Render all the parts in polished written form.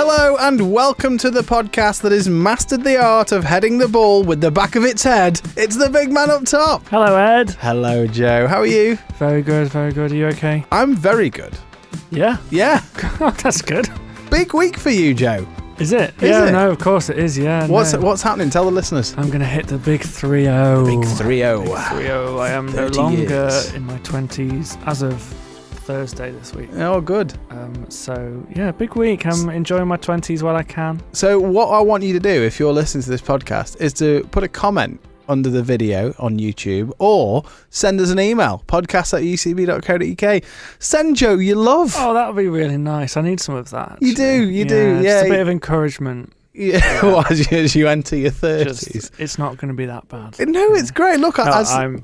Hello and welcome to the podcast that has mastered the art of heading the ball with the back of its head. It's the big man up top. Hello, Ed. Hello, Joe. How are you? Very good, very good. Are you okay? I'm very good. Yeah? Yeah. That's good. Big week for you, Joe. Is it? Is Yeah, it? no, of course it is, yeah. What's happening? Tell the listeners. I'm going to hit the big 3-0. Big 3-0. Big 3-0. I am no 30 longer years. in my 20s as of Thursday this week. Oh, good. So, yeah, big week. I'm enjoying my 20s while I can. So what I want you to do, if you're listening to this podcast, is to put a comment under the video on YouTube or send us an email, podcast@ucb.co.uk. Send Joe your love. Oh, that would be really nice. I need some of that. You do, you do, yeah. Just a bit of encouragement. Yeah, well, as you enter your 30s. It's not going to be that bad. No, it's great. Look, No,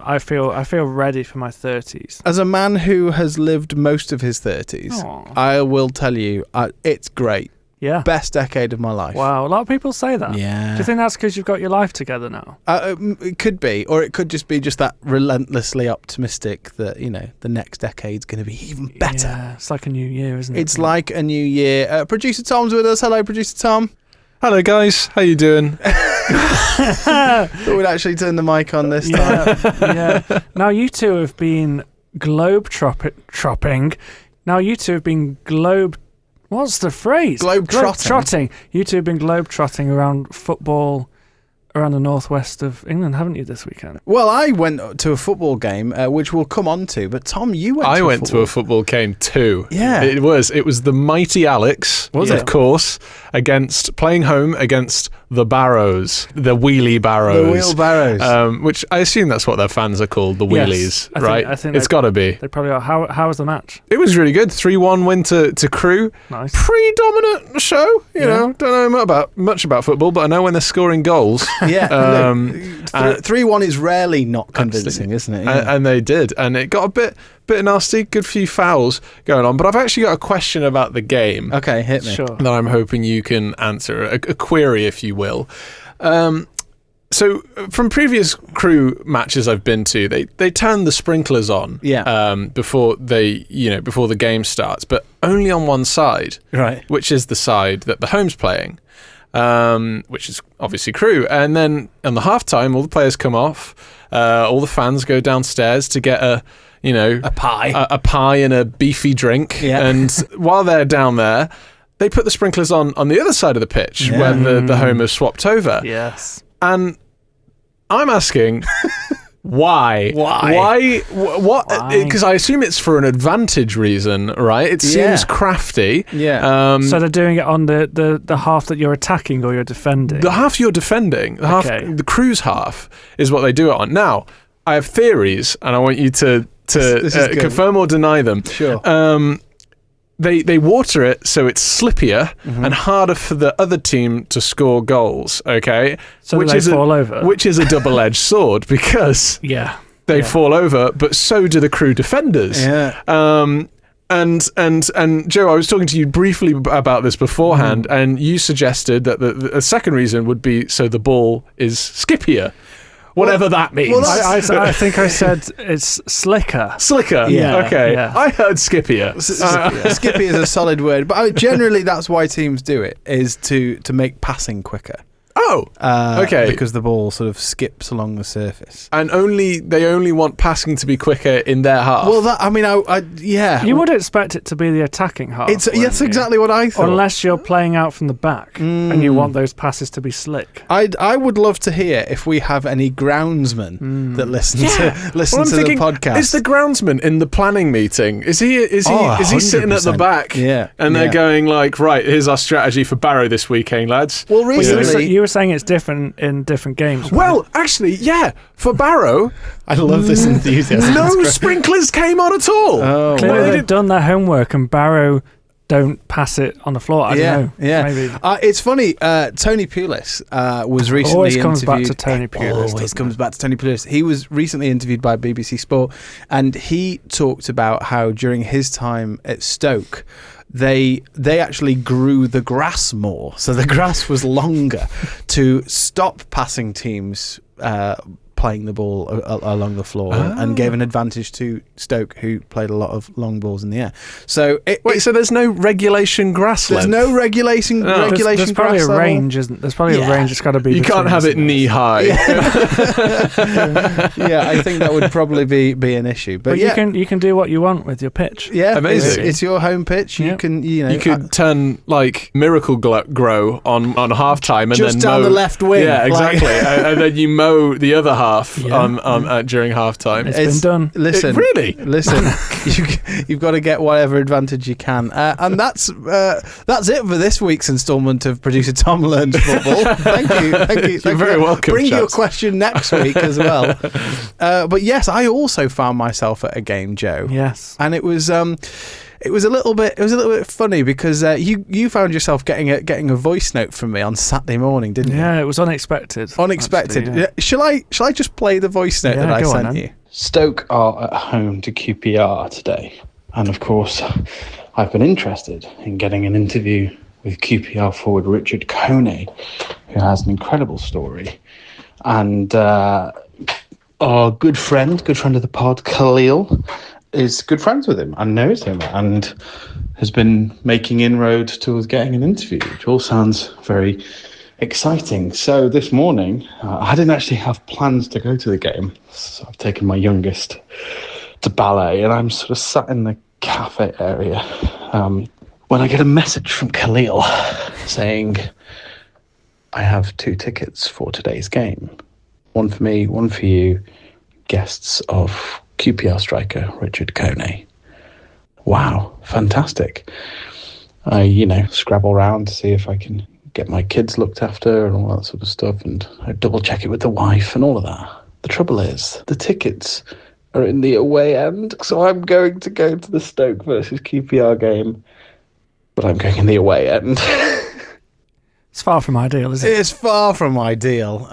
I feel ready for my 30s. As a man who has lived most of his 30s, Aww. I will tell you, it's great. Yeah. Best decade of my life. Wow, a lot of people say that. Yeah. Do you think that's because you've got your life together now? It could be, or it could just be that relentlessly optimistic that, the next decade's going to be even better. Yeah, it's like a new year, isn't it? It's like a new year. Producer Tom's with us. Hello, Producer Tom. Hello guys, how you doing? Thought we'd actually turn the mic on this time. Yeah. Now you two have been globe-trotting. What's the phrase? Globe-trotting. You two have been globe-trotting around football around the northwest of England, haven't you, this weekend? Well, I went to a football game, which we'll come on to, but Tom, you went I went to a football game too. Yeah. It was the mighty Alex, of course, playing home against the Barrows, the Wheelie Barrows. The Wheelbarrows. Which I assume that's what their fans are called, the Wheelies, right? I think it's got to be. They probably are. How was the match? It was really good. 3-1 win to Crewe. Nice. Pretty dominant show. You know, don't know much about football, but I know when they're scoring goals. Yeah. 3-1 is rarely not convincing, isn't it? Yeah. And they did. And it got a bit nasty. Good few fouls going on. But I've actually got a question about the game. Okay, hit me. Sure. That I'm hoping you can answer. A query, if you will. So from previous Crewe matches I've been to, they turn the sprinklers on before the game starts, but only on one side, right? Which is the side that the home's playing, which is obviously Crewe. And then on the halftime, all the players come off, all the fans go downstairs to get a pie and a beefy drink, and while they're down there, they put the sprinklers on the other side of the pitch where the home has swapped over. Yes. And I'm asking, why? Why? What? Because I assume it's for an advantage reason, right? It seems crafty. Yeah. So they're doing it on the half that you're attacking or you're defending? The half you're defending, the Crewe's half, is what they do it on. Now, I have theories, and I want you to confirm or deny them. Sure. They water it so it's slippier and harder for the other team to score goals, okay? So they fall over. Which is a double-edged sword because they fall over, but so do the Crewe defenders. Yeah. And Joe, I was talking to you briefly about this beforehand, and you suggested that the second reason would be so the ball is skippier. Whatever that means. Well, I think I said it's slicker. Slicker? Yeah. Okay. Yeah. I heard skippier. Skippy is a solid word, but generally that's why teams do it, is to make passing quicker. Oh, okay. Because the ball sort of skips along the surface. And they only want passing to be quicker in their half. Well, yeah. You would expect it to be the attacking half. That's exactly what I thought. Unless you're playing out from the back and you want those passes to be slick. I would love to hear if we have any groundsmen that listen to the podcast. Is the groundsman in the planning meeting? Is he sitting at the back? Yeah. And they're going like, right, here's our strategy for Barrow this weekend, lads. Well, recently you were saying it's different in different games. Right? Well, actually, yeah. For Barrow, I love this enthusiasm. No sprinklers came on at all. Oh, clearly they've done their homework, and Barrow don't pass it on the floor. I don't know. Yeah. Maybe. It's funny. Tony Pulis was recently always interviewed. comes back to Tony Pulis. Always comes back to Tony Pulis. He was recently interviewed by BBC Sport, and he talked about how during his time at Stoke, they actually grew the grass more, so the grass was longer to stop passing teams playing the ball along the floor and gave an advantage to Stoke, who played a lot of long balls in the air. So so there's no regulation grass there's length? no regulation. There's probably grass a level. range, isn't there's probably a range. It's got to be. You can't have it knee high. Yeah, I think that would probably be an issue. But you can do what you want with your pitch. Yeah, amazing. It's your home pitch. You can, you could turn like Miracle Grow on half time and just then down mow the left wing. Yeah, exactly. and then you mow the other half during half time. It's been done. Listen, really? Listen, you've got to get whatever advantage you can, and that's it for this week's instalment of Producer Tom Learns Football. Thank you. You're very welcome. Bring chaps. you a question next week as well. But yes, I also found myself at a game, Joe. Yes, and it was a little bit funny because you found yourself getting a voice note from me on Saturday morning, didn't you? Yeah, it was unexpected. Actually, yeah. Shall I just play the voice note that I sent you? Stoke are at home to QPR today, and of course I've been interested in getting an interview with QPR forward Richard Coney, who has an incredible story, and our good friend of the pod, Khalil, is good friends with him and knows him and has been making inroads towards getting an interview, which all sounds very exciting. So this morning, I didn't actually have plans to go to the game, so I've taken my youngest to ballet, and I'm sort of sat in the cafe area when I get a message from Khalil saying, I have 2 tickets for today's game. One for me, one for you, guests of QPR striker Richard Coney. Wow, fantastic. I, scrabble around to see if I can get my kids looked after and all that sort of stuff, and I double check it with the wife and all of that. The trouble is, the tickets are in the away end, so I'm going to go to the Stoke versus QPR game, but I'm going in the away end. It's far from ideal, isn't it? It's far from ideal.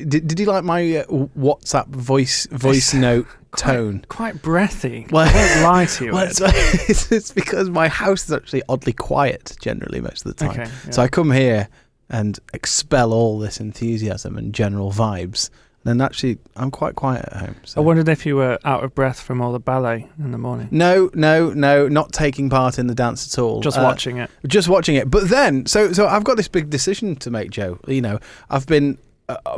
Did you like my WhatsApp voice note tone? Quite breathy. Well, I won't lie to you. Well, it's because my house is actually oddly quiet generally most of the time. Okay, yeah. So I come here and expel all this enthusiasm and general vibes. And actually, I'm quite quiet at home. So. I wondered if you were out of breath from all the ballet in the morning. No, not taking part in the dance at all. Just watching it. Just watching it. But then, so I've got this big decision to make, Joe. I've been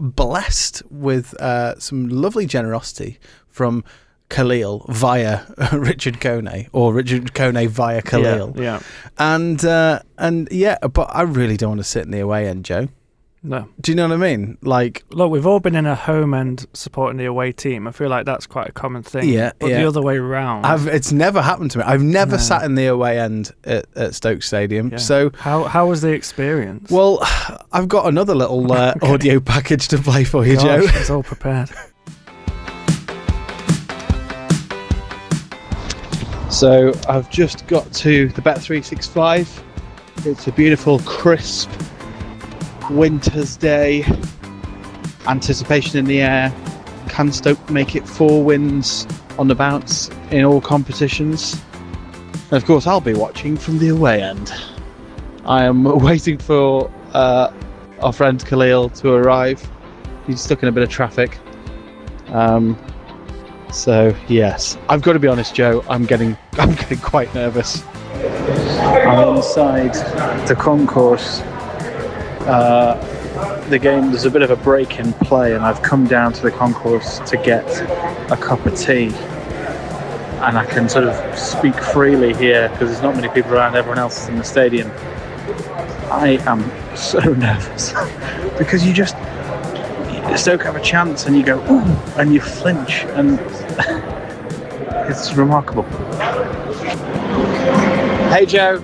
blessed with some lovely generosity from Khalil via Richard Coney, or Richard Coney via Khalil. Yeah. And but I really don't want to sit in the away end, Joe. No. Do you know what I mean? Like, look, we've all been in a home end supporting the away team. I feel like that's quite a common thing. Yeah, but the other way around. It's never happened to me. I've never sat in the away end at Stoke Stadium. Yeah. So how was the experience? Well, I've got another little audio package to play for you, Joe. It's all prepared. So I've just got to the Bet365. It's a beautiful, crisp winter's day. Anticipation in the air. Can Stoke make it 4 wins on the bounce in all competitions? And of course, I'll be watching from the away end. I am waiting for our friend Khalil to arrive. He's stuck in a bit of traffic. So yes, I've got to be honest, Joe. I'm getting quite nervous. I'm inside the concourse. The game, there's a bit of a break in play, and I've come down to the concourse to get a cup of tea, and I can sort of speak freely here because there's not many people around. Everyone else is in the stadium. I am so nervous because Stoke have a chance and you go ooh, and you flinch, and it's remarkable. Hey Joe,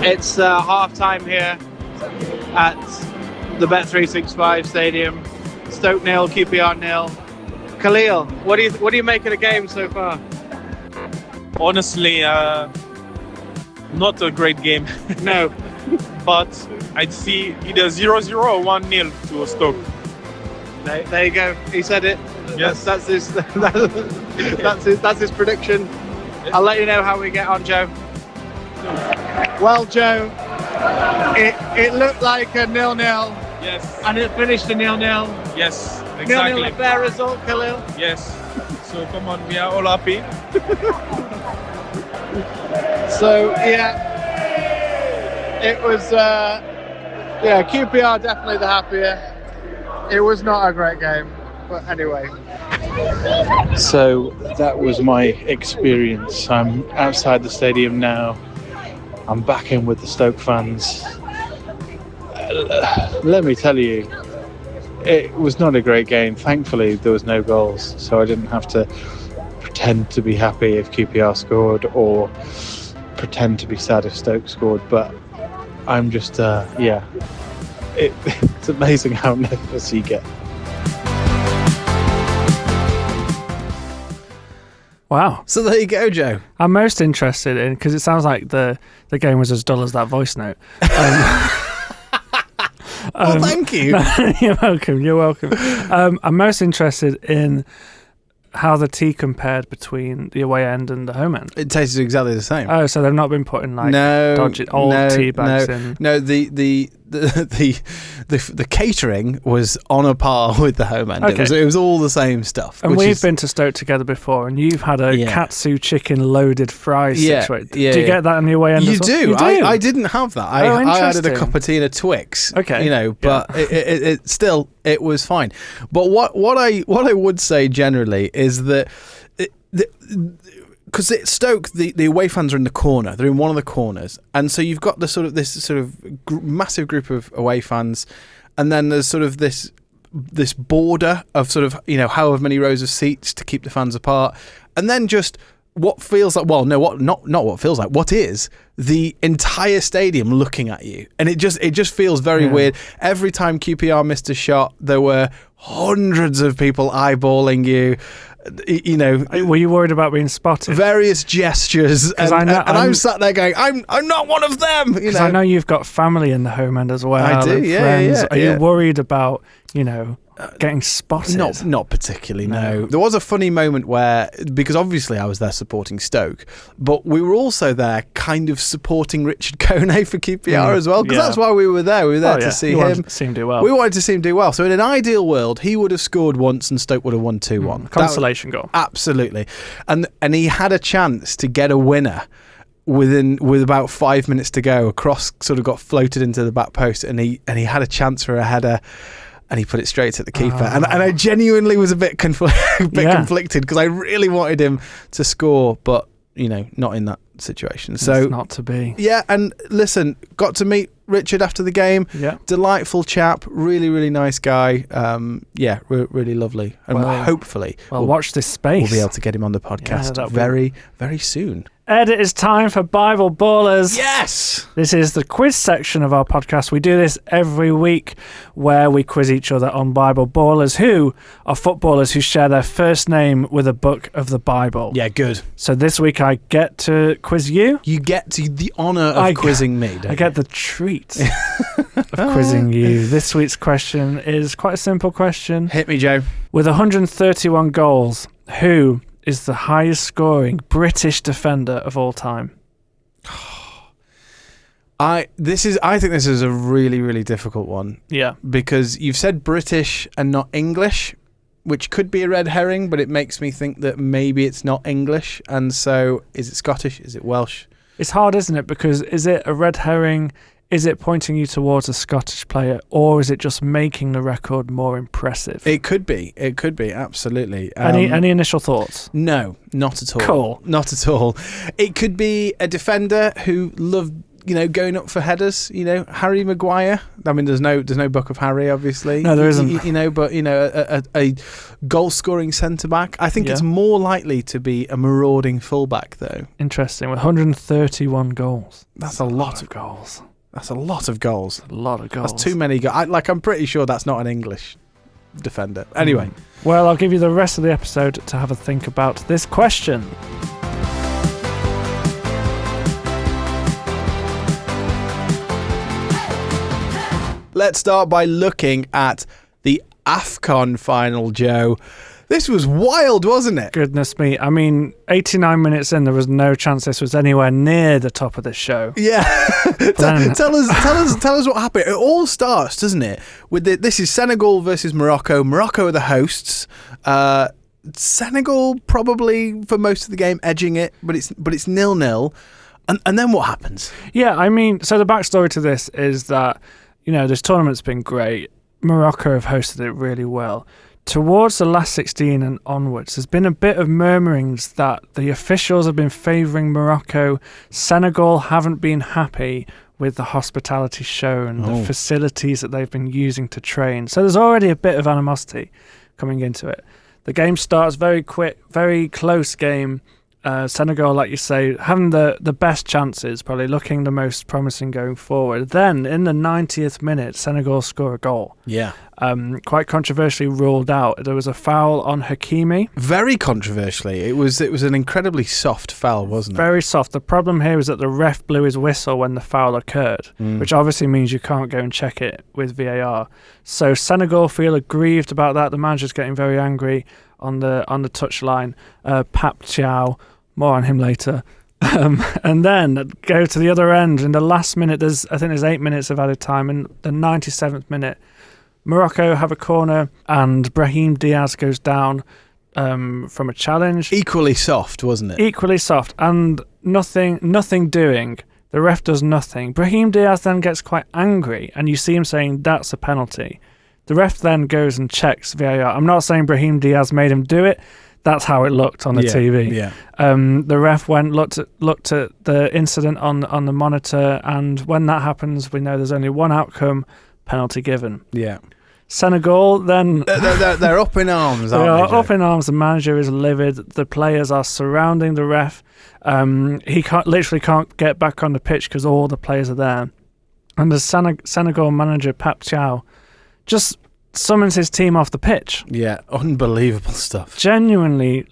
it's half time here at the Bet365 stadium. Stoke 0, QPR 0. Khalil, what do you make of the game so far? Honestly, not a great game. No. But I'd see either 0-0 or 1-0 to Stoke. There you go. He said it. Yes. That's his prediction. I'll let you know how we get on, Joe. Well, Joe, it looked like a 0-0. Yes. And it finished a 0-0. Yes, exactly. 0-0 a fair result, Khalil. Yes. So come on, we are all happy. So yeah, it was QPR definitely the happier. It was not a great game, but anyway. So that was my experience. I'm outside the stadium now. I'm back in with the Stoke fans. Let me tell you, it was not a great game. Thankfully, there was no goals, so I didn't have to pretend to be happy if QPR scored or pretend to be sad if Stoke scored. But I'm just, it's amazing how nervous you get. Wow. So there you go, Joe. I'm most interested in, because it sounds like the game was as dull as that voice note. Well, thank you. You're welcome. I'm most interested in how the tea compared between the away end and the home end. It tasted exactly the same. Oh, so they've not been putting dodgy old tea bags in. No, the catering was on a par with the home end. Okay. It was all the same stuff. And we've been to Stoke together before, and you've had a katsu chicken loaded fries situation. Do you get that in the away end? You as well? do. You do. I didn't have that. I added a cup of tea and a Twix. Okay. But it still, it was fine. But what I would say generally is that because Stoke, the away fans are in the corner. They're in one of the corners, and so you've got this massive group of away fans, and then there's sort of this border of sort of however many rows of seats to keep the fans apart, and then just what feels like what is the entire stadium looking at you, and it just feels very weird. Every time QPR missed a shot, there were hundreds of people eyeballing you. Were you worried about being spotted? Various gestures, and I'm sat there going, I'm not one of them. Because I know you've got family in the home end as well. I do, friends. Are you worried about getting spotted? Not particularly. No. There was a funny moment where, because obviously I was there supporting Stoke, but we were also there kind of supporting Richard Kone for QPR as well, because that's why we were there. We were there to see him. We wanted to see him do well. So in an ideal world, he would have scored once and Stoke would have won 2-1. Consolation goal. Absolutely. And he had a chance to get a winner with about 5 minutes to go. A cross sort of got floated into the back post, and he had a chance for a header, and he put it straight at the keeper. And I genuinely was a bit conflicted, because I really wanted him to score, but not in that situation. So it's not to be. Yeah, and listen, got to meet Richard after the game. Yeah. Delightful chap, really, really nice guy. Really lovely. And hopefully watch this space. We'll be able to get him on the podcast very, very soon. Ed, it is time for Bible Ballers. Yes! This is the quiz section of our podcast. We do this every week where we quiz each other on Bible Ballers, who are footballers who share their first name with a book of the Bible. Yeah, good. So this week I get to quiz you. You get the honour of quizzing me, don't I get the treat of quizzing you. This week's question is quite a simple question. Hit me, Joe. With 131 goals, who is the highest scoring British defender of all time? I think this is a really, really difficult one. Yeah. Because you've said British and not English, which could be a red herring, but it makes me think that maybe it's not English. And so is it Scottish? Is it Welsh? It's hard, isn't it? Because is it a red herring? Is it pointing you towards a Scottish player, or is it just making the record more impressive? It could be, absolutely. Any initial thoughts? No, not at all. Cool. Not at all. It could be a defender who loved, going up for headers, Harry Maguire. I mean, there's no book of Harry, obviously. No, there isn't. But a goal-scoring centre-back. I think it's more likely to be a marauding fullback, though. Interesting. With 131 goals. That's a lot of goals. That's a lot of goals. A lot of goals. That's too many goals. I'm pretty sure that's not an English defender. Anyway. Well, I'll give you the rest of the episode to have a think about this question. Let's start by looking at the AFCON Final, Joe. This was wild, wasn't it? Goodness me. I mean, 89 minutes in, there was no chance this was anywhere near the top of this show. Yeah. tell us what happened. It all starts, doesn't it? With this is Senegal versus Morocco. Morocco are the hosts. Senegal probably for most of the game edging it, but it's 0-0. And then what happens? Yeah, I mean, so the backstory to this is that, this tournament's been great. Morocco have hosted it really well. Towards the last 16 and onwards, there's been a bit of murmurings that the officials have been favouring Morocco. Senegal haven't been happy with the hospitality shown, the facilities that they've been using to train. So there's already a bit of animosity coming into it. The game starts very quick, very close game. Senegal, like you say, having the best chances, probably looking the most promising going forward. Then, in the 90th minute, Senegal score a goal. Yeah. Quite controversially ruled out. There was a foul on Hakimi. Very controversially. It was an incredibly soft foul, wasn't it? Very soft. The problem here is that the ref blew his whistle when the foul occurred, which obviously means you can't go and check it with VAR. So Senegal feel aggrieved about that. The manager's getting very angry on the touchline. Pap Thiaw, more on him later. And then go to the other end in the last minute. I think there's 8 minutes of added time. In the 97th minute, Morocco have a corner and Brahim Diaz goes down from a challenge. Equally soft, wasn't it? Equally soft and nothing doing. The ref does nothing. Brahim Diaz then gets quite angry and you see him saying that's a penalty. The ref then goes and checks VAR. I'm not saying Brahim Diaz made him do it. That's how it looked on the TV. Yeah. The ref looked at the incident on the monitor, and when that happens, we know there's only one outcome: penalty given. Yeah. Senegal then they're up in arms. They aren't are up in arms. The manager is livid. The players are surrounding the ref. He literally can't get back on the pitch because all the players are there, and the Senegal manager Pap Thiaw just summons his team off the pitch. Yeah, unbelievable stuff. Genuinely,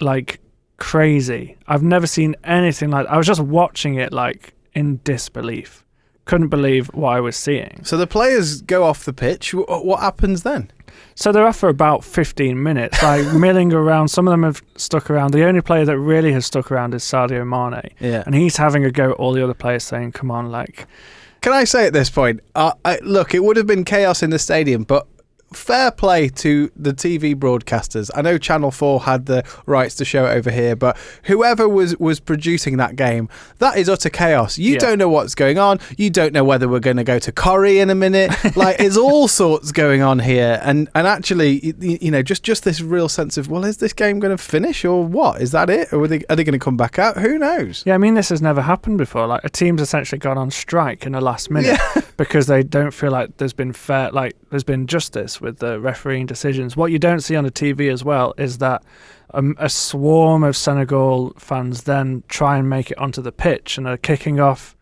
crazy. I've never seen anything like that. I was just watching it, in disbelief. Couldn't believe what I was seeing. So the players go off the pitch. What happens then? So they're off for about 15 minutes, milling around. Some of them have stuck around. The only player that really has stuck around is Sadio Mane. Yeah. And he's having a go at all the other players saying, come on, Can I say at this point, look, it would have been chaos in the stadium, but fair play to the TV broadcasters. I know Channel 4 had the rights to show it over here, but whoever was producing that game, that is utter chaos. You don't know what's going on. You don't know whether we're going to go to Corrie in a minute. It's all sorts going on here. And actually, just this real sense of, well, is this game going to finish or what? Is that it? Or are they going to come back out? Who knows? Yeah, I mean, this has never happened before. A team's essentially gone on strike in the last minute because they don't feel like there's been there's been justice with the refereeing decisions. What you don't see on the TV as well is that a swarm of Senegal fans then try and make it onto the pitch and are kicking off,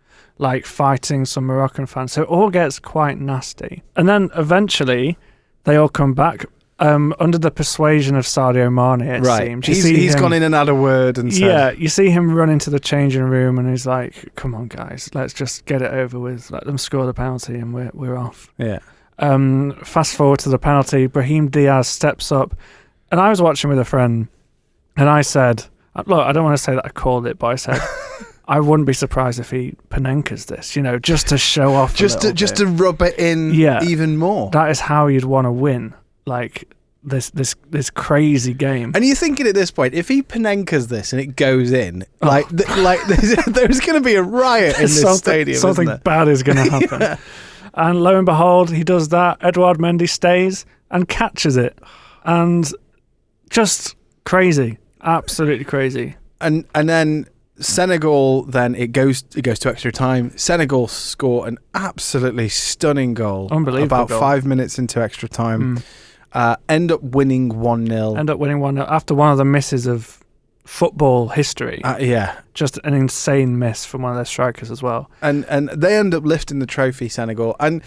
fighting some Moroccan fans. So it all gets quite nasty. And then eventually they all come back under the persuasion of Sadio Mane, it seems. He's gone in and had a word and said... Yeah, you see him run into the changing room and he's like, come on, guys, let's just get it over with. Let them score the penalty and we're off. Yeah. Fast forward to the penalty, Brahim Diaz steps up, and I was watching with a friend, and I said, look, I don't want to say that I called it, but I said, I wouldn't be surprised if he Panenkas this, just to show off just to rub it in even more. That is how you'd want to win, this crazy game. And you're thinking at this point, if he Panenkas this and it goes in, there's going to be a riot in this stadium. Something bad is going to happen. Yeah. And lo and behold, he does that. Edouard Mendy stays and catches it. And just crazy. Absolutely crazy. And then Senegal, then it goes to extra time. Senegal score an absolutely stunning goal. Unbelievable about goal. 5 minutes into extra time. End up winning 1-0. After one of the misses of football history. Yeah. Just an insane miss from one of their strikers as well. And they end up lifting the trophy, Senegal. And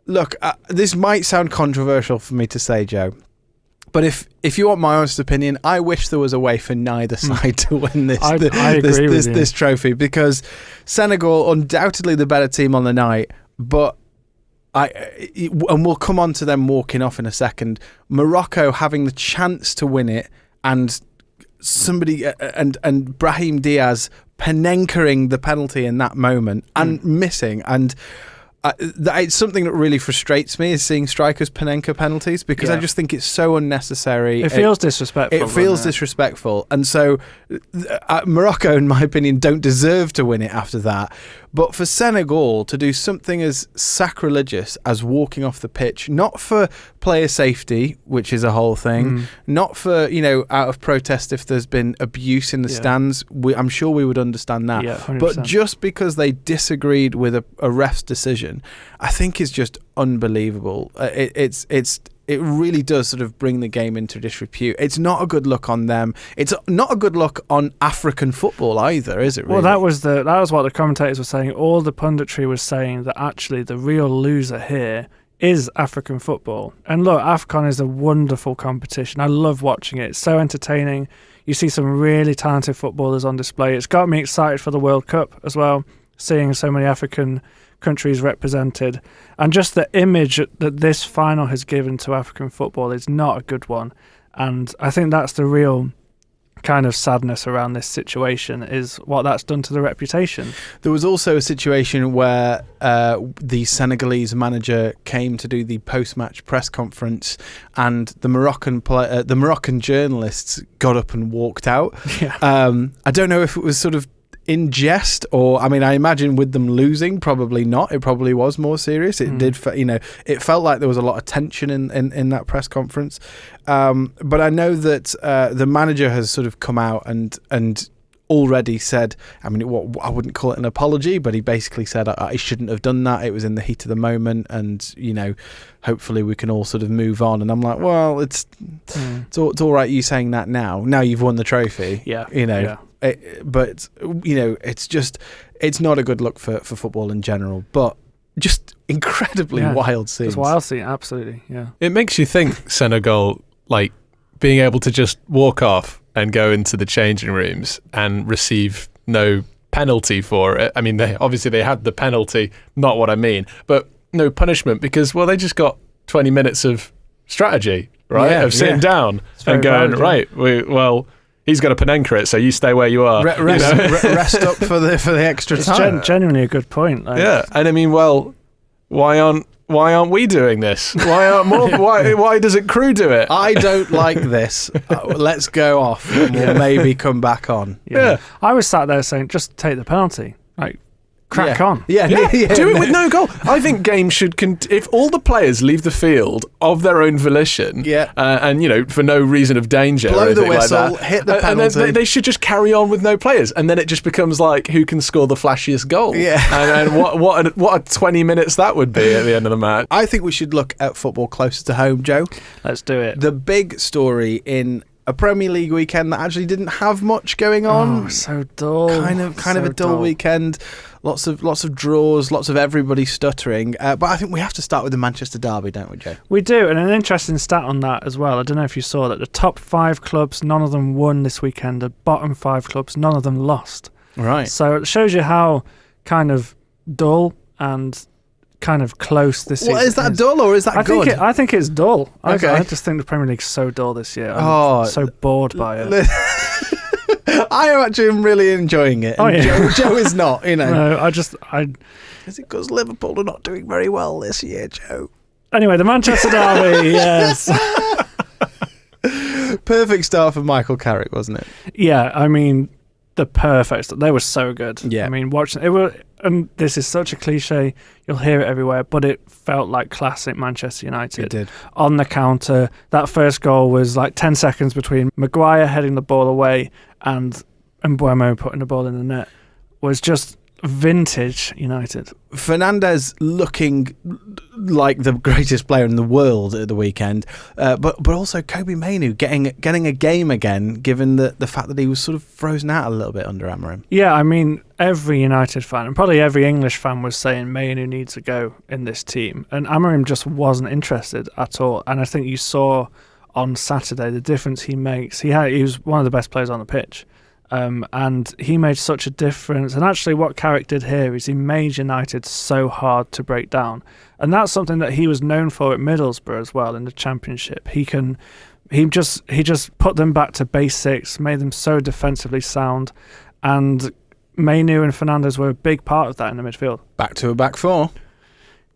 look, this might sound controversial for me to say, Joe, but if you want my honest opinion, I wish there was a way for neither side to win this trophy, because Senegal, undoubtedly the better team on the night, but and we'll come on to them walking off in a second. Morocco having the chance to win it, and somebody and Brahim Diaz Panenkering the penalty in that moment and missing, and it's something that really frustrates me is seeing strikers Panenka penalties, because I just think it's so unnecessary. It feels disrespectful. It feels disrespectful, and so Morocco, in my opinion, don't deserve to win it after that. But for Senegal to do something as sacrilegious as walking off the pitch, not for player safety, which is a whole thing, not for, out of protest if there's been abuse in the stands, I'm sure we would understand that. Yeah, 100%. But just because they disagreed with a ref's decision, I think is just unbelievable. It really does sort of bring the game into disrepute. It's not a good look on them. It's not a good look on African football either, is it? Really? Well, that was what the commentators were saying. All the punditry was saying that actually the real loser here is African football. And look, AFCON is a wonderful competition. I love watching it. It's so entertaining. You see some really talented footballers on display. It's got me excited for the World Cup as well, seeing so many African countries represented, and just the image that this final has given to African football is not a good one. And I think that's the real kind of sadness around this situation, is what that's done to the reputation. There was also a situation where the Senegalese manager came to do the post-match press conference, and the Moroccan journalists got up and walked out. I don't know if it was sort of in jest, or I imagine with them losing, probably not. It probably was more serious. It did, it felt like there was a lot of tension in that press conference. But I know that the manager has sort of come out and already said, I wouldn't call it an apology, but he basically said, I shouldn't have done that. It was in the heat of the moment, and hopefully we can all sort of move on. And I'm like, well, it's all right you saying that now. Now you've won the trophy. But it's not a good look for football in general, but just incredibly wild scenes. It's wild scene, absolutely. Yeah, it makes you think Senegal, like being able to just walk off and go into the changing rooms and receive no penalty for it. They had the penalty, not what I mean, but no punishment, because they just got 20 minutes of strategy, right? Of sitting down and going, he's got to Panenka it, so you stay where you are. Rest up for the extra time. It's genuinely a good point. And why aren't we doing this? Why aren't more? Why doesn't crew do it? I don't like this. Let's go off and we'll maybe come back on. Yeah. I was sat there saying, just take the penalty. Crack on. Do it with no goal. I think games should, if all the players leave the field of their own volition, and for no reason of danger, blow or the whistle, like that, hit the penalty, and then they should just carry on with no players, and then it just becomes like who can score the flashiest goal. And what a 20 minutes that would be at the end of the match. I think we should look at football closer to home, Joe. Let's do it. The big story in a Premier League weekend that actually didn't have much going on. Oh, so dull. Kind of a dull weekend. Lots of draws, lots of everybody stuttering. But I think we have to start with the Manchester derby, don't we, Joe? We do, and an interesting stat on that as well. I don't know if you saw that the top 5 clubs, none of them won this weekend. The bottom 5 clubs, none of them lost. Right. So it shows you how kind of dull and kind of close this season. Well, is that dull or is that good? I think it's dull. Okay. I just think the Premier League's so dull this year. I'm so bored by it. I am really enjoying it. Joe is not, No, Is it because Liverpool are not doing very well this year, Joe? Anyway, the Manchester derby, yes. Perfect start for Michael Carrick, wasn't it? Yeah, the perfect. They were so good. Yeah. Watching it and this is such a cliche, you'll hear it everywhere, but it felt like classic Manchester United. It did. On the counter, that first goal was like 10 seconds between Maguire heading the ball away and Mbeumo putting the ball in the net. Was just vintage United. Fernandes looking like the greatest player in the world at the weekend, but also Kobe Mainoo getting a game again, given the fact that he was sort of frozen out a little bit under Amorim. Yeah, every United fan, and probably every English fan, was saying Mainoo needs to go in this team, and Amorim just wasn't interested at all. And I think you saw on Saturday the difference he makes. He was one of the best players on the pitch. And he made such a difference. And actually what Carrick did here is he made United so hard to break down. And that's something that he was known for at Middlesbrough as well in the Championship. He just put them back to basics, made them so defensively sound, and Mainu and Fernandes were a big part of that in the midfield. Back to a back four.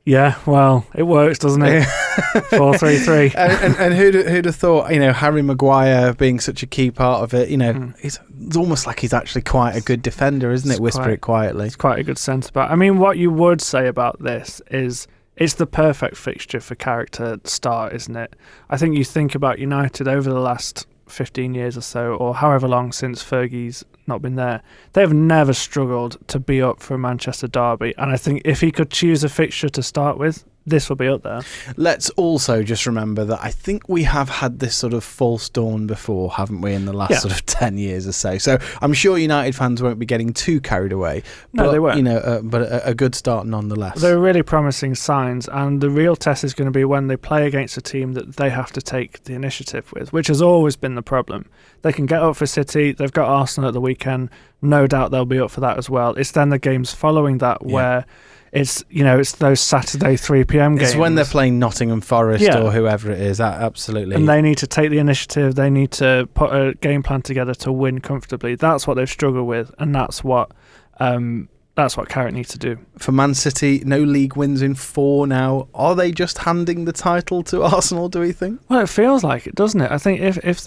Yeah, well, it works, doesn't it? 4-3-3. And who'd have thought, Harry Maguire being such a key part of it, it's almost like he's actually quite a good defender, isn't it? Whisper it quietly. He's quite a good centre-back. I mean, what you would say about this is it's the perfect fixture for Carrick to start, isn't it? I think you think about United over the last 15 years or so, or however long since Fergie's not been there, they've never struggled to be up for a Manchester derby, and I think if he could choose a fixture to start with, this will be up there. Let's also just remember that I think we have had this sort of false dawn before, haven't we, in the last sort of 10 years or so. So I'm sure United fans won't be getting too carried away. No, they won't. But a good start nonetheless. They're really promising signs, and the real test is going to be when they play against a team that they have to take the initiative with, which has always been the problem. They can get up for City. They've got Arsenal at the weekend. No doubt they'll be up for that as well. It's then the games following that where it's those Saturday 3 p.m. games. It's when they're playing Nottingham Forest or whoever it is. Absolutely. And they need to take the initiative. They need to put a game plan together to win comfortably. That's what they've struggled with, and that's what Carrick needs to do. For Man City, no league wins in 4 now. Are they just handing the title to Arsenal, do we think? Well, it feels like it, doesn't it? I think if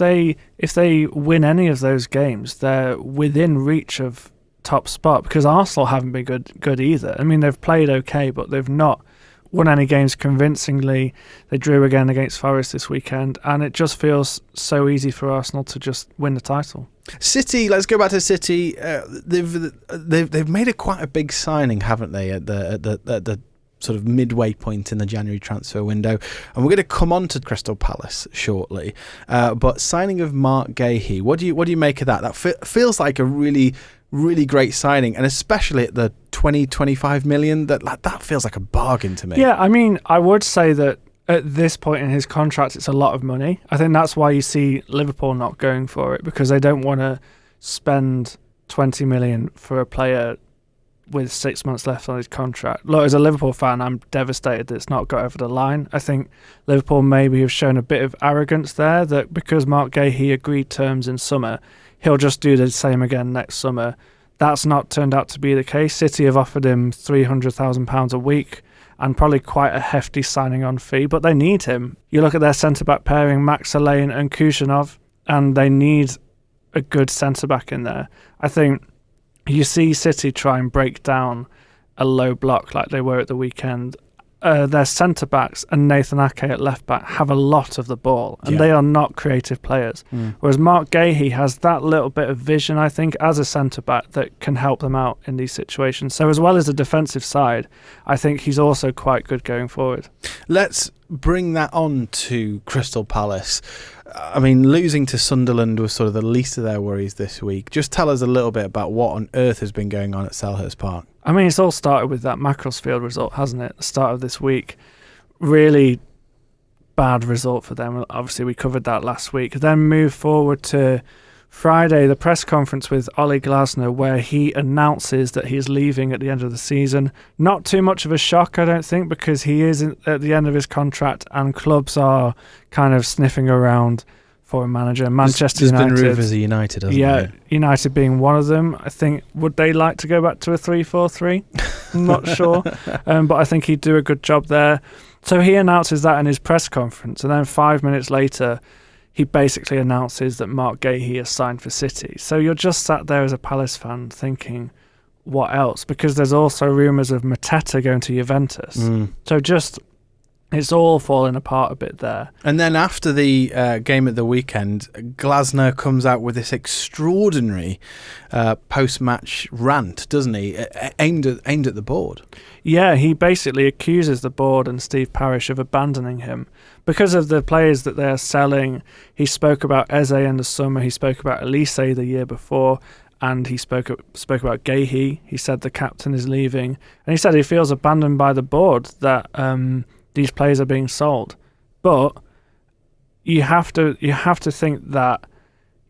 they win any of those games, they're within reach of top spot, because Arsenal haven't been good either. I mean, they've played okay, but they've not won any games convincingly. They drew again against Forest this weekend, and it just feels so easy for Arsenal to just win the title. City, let's go back to City. They've made quite a big signing, haven't they, at the sort of midway point in the January transfer window, and we're going to come on to Crystal Palace shortly. But signing of Mark Gahey, what do you make of that? That feels like a really great signing, and especially at the 20-25 million, that feels like a bargain to me. Yeah, I mean, I would say that at this point in his contract, it's a lot of money. I think that's why you see Liverpool not going for it, because they don't want to spend 20 million for a player with 6 months left on his contract. Look, as a Liverpool fan, I'm devastated that it's not got over the line. I think Liverpool maybe have shown a bit of arrogance there, that because Mark Gahey agreed terms in summer, he'll just do the same again next summer. That's not turned out to be the case. City have offered him £300,000 a week and probably quite a hefty signing on fee, but they need him. You look at their centre-back pairing, Max Alain and Kusanov, and they need a good centre-back in there. I think you see City try and break down a low block like they were at the weekend. Their centre-backs and Nathan Ake at left-back have a lot of the ball, and they are not creative players. Whereas Mark Gahey has that little bit of vision, I think, as a centre-back that can help them out in these situations. So as well as the defensive side, I think he's also quite good going forward. Let's bring that on to Crystal Palace. I mean, losing to Sunderland was sort of the least of their worries this week. Just tell us a little bit about what on earth has been going on at Selhurst Park. I mean, it's all started with that Macclesfield result, hasn't it? The start of this week. Really bad result for them. Obviously, we covered that last week. Then move forward to Friday, the press conference with Ole Glasner, where he announces that he's leaving at the end of the season. Not too much of a shock, I don't think, because he is at the end of his contract and clubs are kind of sniffing around for a manager. Manchester United. There's been rumours of United, hasn't there? United being one of them. I think, would they like to go back to a 3-4-3? I'm not sure. But I think he'd do a good job there. So he announces that in his press conference, and then 5 minutes later, he basically announces that Mark Gahey has signed for City. So you're just sat there as a Palace fan thinking, what else? Because there's also rumours of Mateta going to Juventus. So just, it's all falling apart a bit there. And then after the game at the weekend, Glasner comes out with this extraordinary post-match rant, doesn't he? Aimed at the board. Yeah, he basically accuses the board and Steve Parish of abandoning him because of the players that they are selling. He spoke about Eze in the summer. He spoke about Elise the year before. And he spoke about Gahey. He said the captain is leaving. And he said he feels abandoned by the board, that these players are being sold. But you have to think that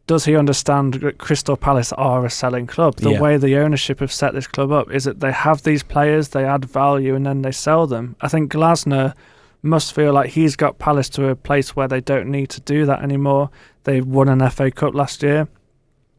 does he understand that Crystal Palace are a selling club? The way the ownership have set this club up is that they have these players, they add value, and then they sell them. I think Glasner must feel like he's got Palace to a place where they don't need to do that anymore. They won an FA Cup last year.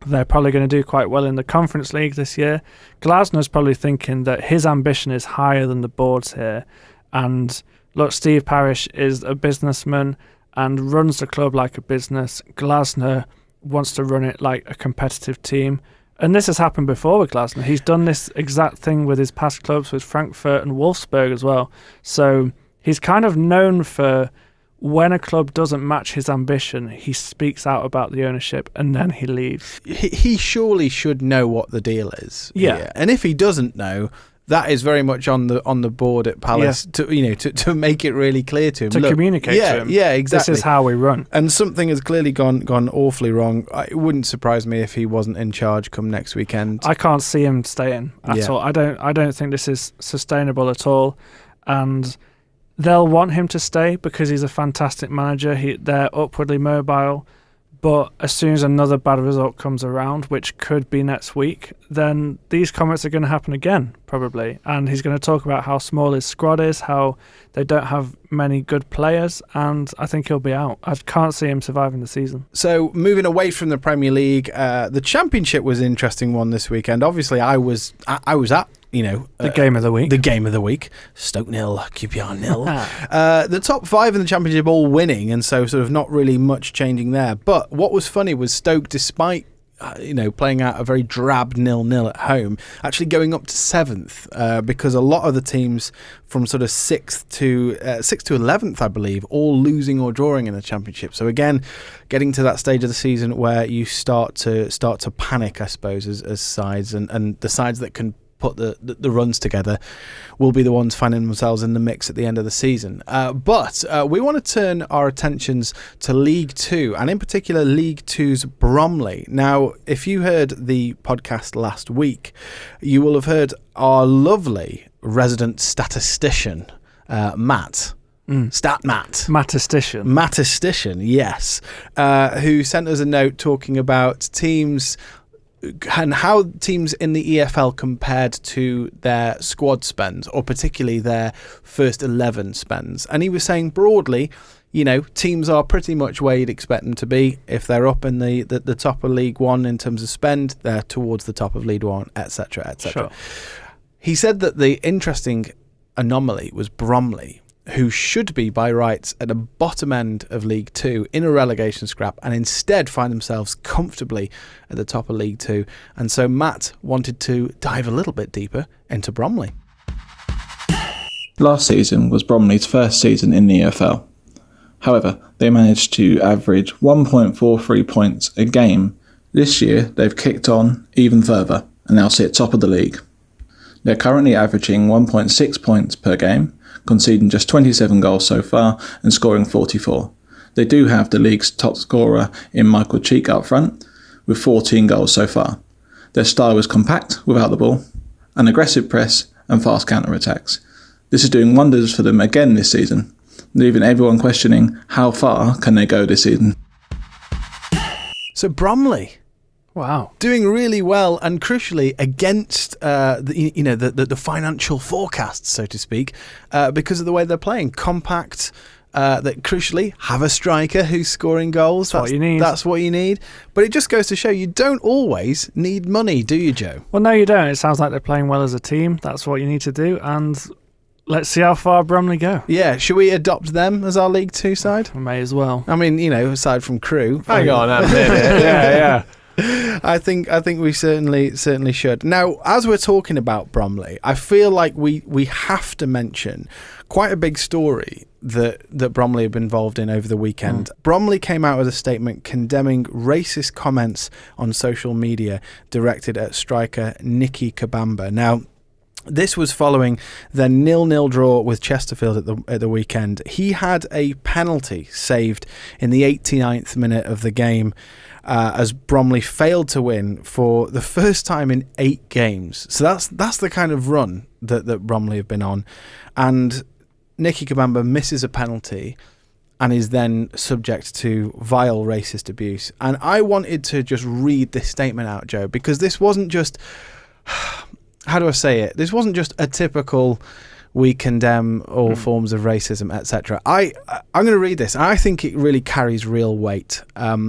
They're probably going to do quite well in the Conference League this year. Glasner's probably thinking that his ambition is higher than the board's here. And look, Steve Parish is a businessman and runs the club like a business. Glasner wants to run it like a competitive team. And this has happened before with Glasner. He's done this exact thing with his past clubs, with Frankfurt and Wolfsburg as well. So he's kind of known for when a club doesn't match his ambition, he speaks out about the ownership and then he leaves. He surely should know what the deal is. Yeah. Here. And if he doesn't know, that is very much on the board at Palace to make it really clear to him. To communicate to him. Yeah, exactly. This is how we run. And something has clearly gone awfully wrong. It wouldn't surprise me if he wasn't in charge come next weekend. I can't see him staying at all. I don't think this is sustainable at all. And they'll want him to stay because he's a fantastic manager. They're upwardly mobile. But as soon as another bad result comes around, which could be next week, then these comments are going to happen again, probably. And he's going to talk about how small his squad is, how they don't have many good players, and I think he'll be out. I can't see him surviving the season. So moving away from the Premier League, the Championship was an interesting one this weekend. Obviously, I was at the game of the week. The game of the week. Stoke 0, QPR 0. The top 5 in the Championship all winning, and so sort of not really much changing there. But what was funny was Stoke, despite playing out a very drab 0-0 at home, actually going up to 7th because a lot of the teams from sort of 6th to 11th, I believe, all losing or drawing in the Championship. So again, getting to that stage of the season where you start to panic, I suppose, as sides, and the sides that can put the runs together will be the ones finding themselves in the mix at the end of the season. But we want to turn our attentions to League Two, and in particular League Two's Bromley. Now, if you heard the podcast last week, you will have heard our lovely resident statistician, Matt. Matistician, yes, who sent us a note talking about teams and how teams in the EFL compared to their squad spends, or particularly their first 11 spends. And he was saying broadly, teams are pretty much where you'd expect them to be. If they're up in the top of League One in terms of spend, they're towards the top of League One, etc., etc. Sure. He said that the interesting anomaly was Bromley, who should be by rights at the bottom end of League Two in a relegation scrap, and instead find themselves comfortably at the top of League Two. And so Matt wanted to dive a little bit deeper into Bromley. Last season was Bromley's first season in the EFL. However, they managed to average 1.43 points a game. This year, they've kicked on even further and now sit top of the league. They're currently averaging 1.6 points per game, conceding just 27 goals so far and scoring 44. They do have the league's top scorer in Michael Cheek up front, with 14 goals so far. Their style is compact without the ball, an aggressive press and fast counter-attacks. This is doing wonders for them again this season, leaving everyone questioning how far can they go this season. So Bromley, wow, doing really well, and crucially against the financial forecasts, so to speak, because of the way they're playing. Compact, that crucially have a striker who's scoring goals. That's what you need. That's what you need. But it just goes to show you don't always need money, do you, Joe? Well, no, you don't. It sounds like they're playing well as a team. That's what you need to do, and let's see how far Bromley go. Yeah, should we adopt them as our League Two side? We may as well. I mean, aside from Crew. Hang on a minute. Yeah. I think we certainly should. Now, as we're talking about Bromley, I feel like we have to mention quite a big story that Bromley have been involved in over the weekend. Bromley came out with a statement condemning racist comments on social media directed at striker Nicky Kabamba. Now, this was following their 0-0 draw with Chesterfield at the weekend. He had a penalty saved in the 89th minute of the game as Bromley failed to win for the first time in 8 games. So that's the kind of run that Bromley have been on. And Nicky Kabamba misses a penalty, and is then subject to vile racist abuse. And I wanted to just read this statement out, Joe, because this wasn't just, how do I say it? This wasn't just a typical, we condemn all forms of racism, etc. I'm going to read this, and I think it really carries real weight.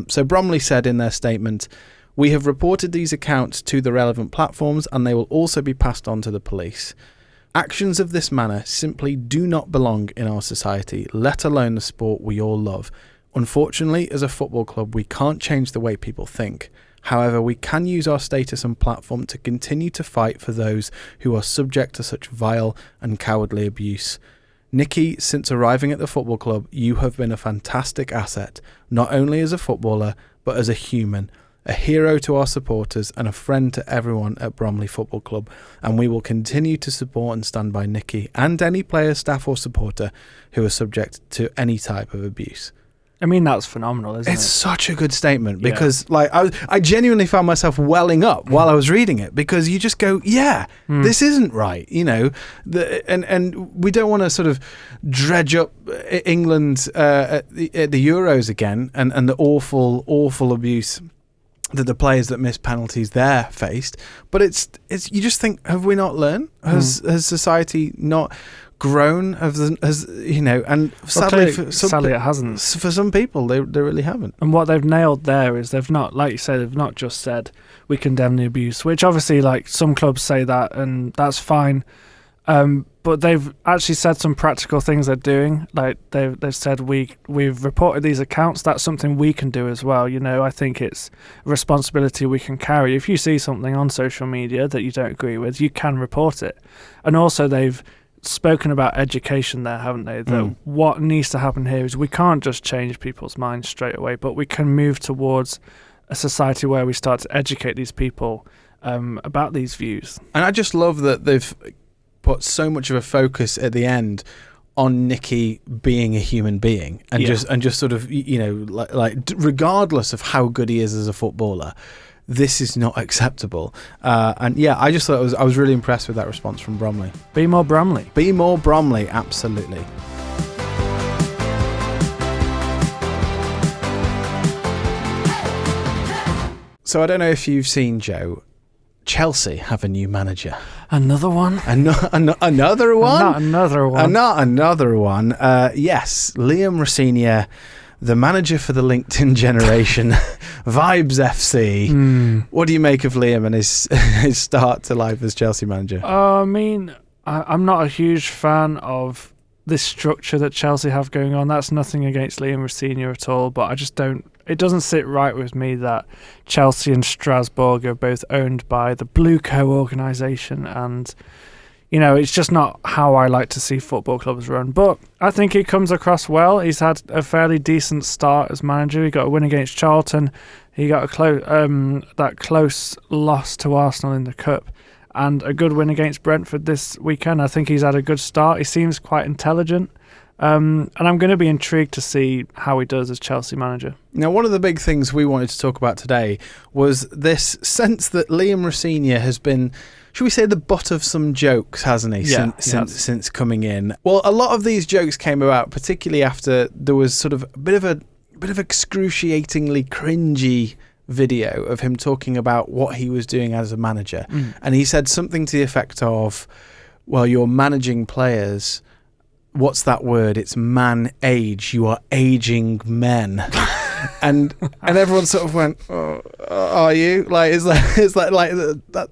So Bromley said in their statement, "We have reported these accounts to the relevant platforms, and they will also be passed on to the police. Actions of this manner simply do not belong in our society, let alone the sport we all love. Unfortunately, as a football club, we can't change the way people think. However, we can use our status and platform to continue to fight for those who are subject to such vile and cowardly abuse. Nikki, since arriving at the football club, you have been a fantastic asset, not only as a footballer, but as a human. A hero to our supporters and a friend to everyone at Bromley Football Club, and we will continue to support and stand by Nikki and any player, staff or supporter who are subject to any type of abuse." I mean, that's phenomenal, isn't It's it? such a good statement because I genuinely found myself welling up while I was reading it, because you just go, this isn't right, and we don't want to sort of dredge up England at the Euros again and the awful abuse that the players that missed penalties there faced, but it's you just think, have we not learned? Has society not grown? And sadly it hasn't. For some people, they really haven't. And what they've nailed there is they've not, like you say, they've not just said we condemn the abuse, which obviously, like, some clubs say that, and that's fine. But they've actually said some practical things they're doing. Like they've said we've reported these accounts. That's something we can do as well. I think it's a responsibility we can carry. If you see something on social media that you don't agree with, you can report it. And also they've spoken about education there, haven't they? That what needs to happen here is we can't just change people's minds straight away, but we can move towards a society where we start to educate these people about these views. And I just love that they've put so much of a focus at the end on Nikki being a human being and just sort of, like regardless of how good he is as a footballer, this is not acceptable. I just thought I was really impressed with that response from Bromley. Be more Bromley. Be more Bromley, absolutely. So I don't know if you've seen, Joe, Chelsea have a new manager. Another one? Another one? Not another one. Not another one. Yes, Liam Rosenior, the manager for the LinkedIn generation, Vibes FC. What do you make of Liam and his start to life as Chelsea manager? I mean, I'm not a huge fan of this structure that Chelsea have going on. That's nothing against Liam Rosenior at all, but I just don't. It doesn't sit right with me that Chelsea and Strasbourg are both owned by the Blue Co organisation, and it's just not how I like to see football clubs run. But I think he comes across well. He's had a fairly decent start as manager. He got a win against Charlton. He got that close loss to Arsenal in the Cup, and a good win against Brentford this weekend. I think he's had a good start. He seems quite intelligent. And I'm going to be intrigued to see how he does as Chelsea manager. Now, one of the big things we wanted to talk about today was this sense that Liam Rosenior has been, should we say, the butt of some jokes, hasn't he, since coming in? Well, a lot of these jokes came about, particularly after there was sort of a bit of excruciatingly cringy video of him talking about what he was doing as a manager. And he said something to the effect of, well, you're managing players. What's that word? It's man age. You are aging men. and everyone sort of went, oh, are you? Like, it's like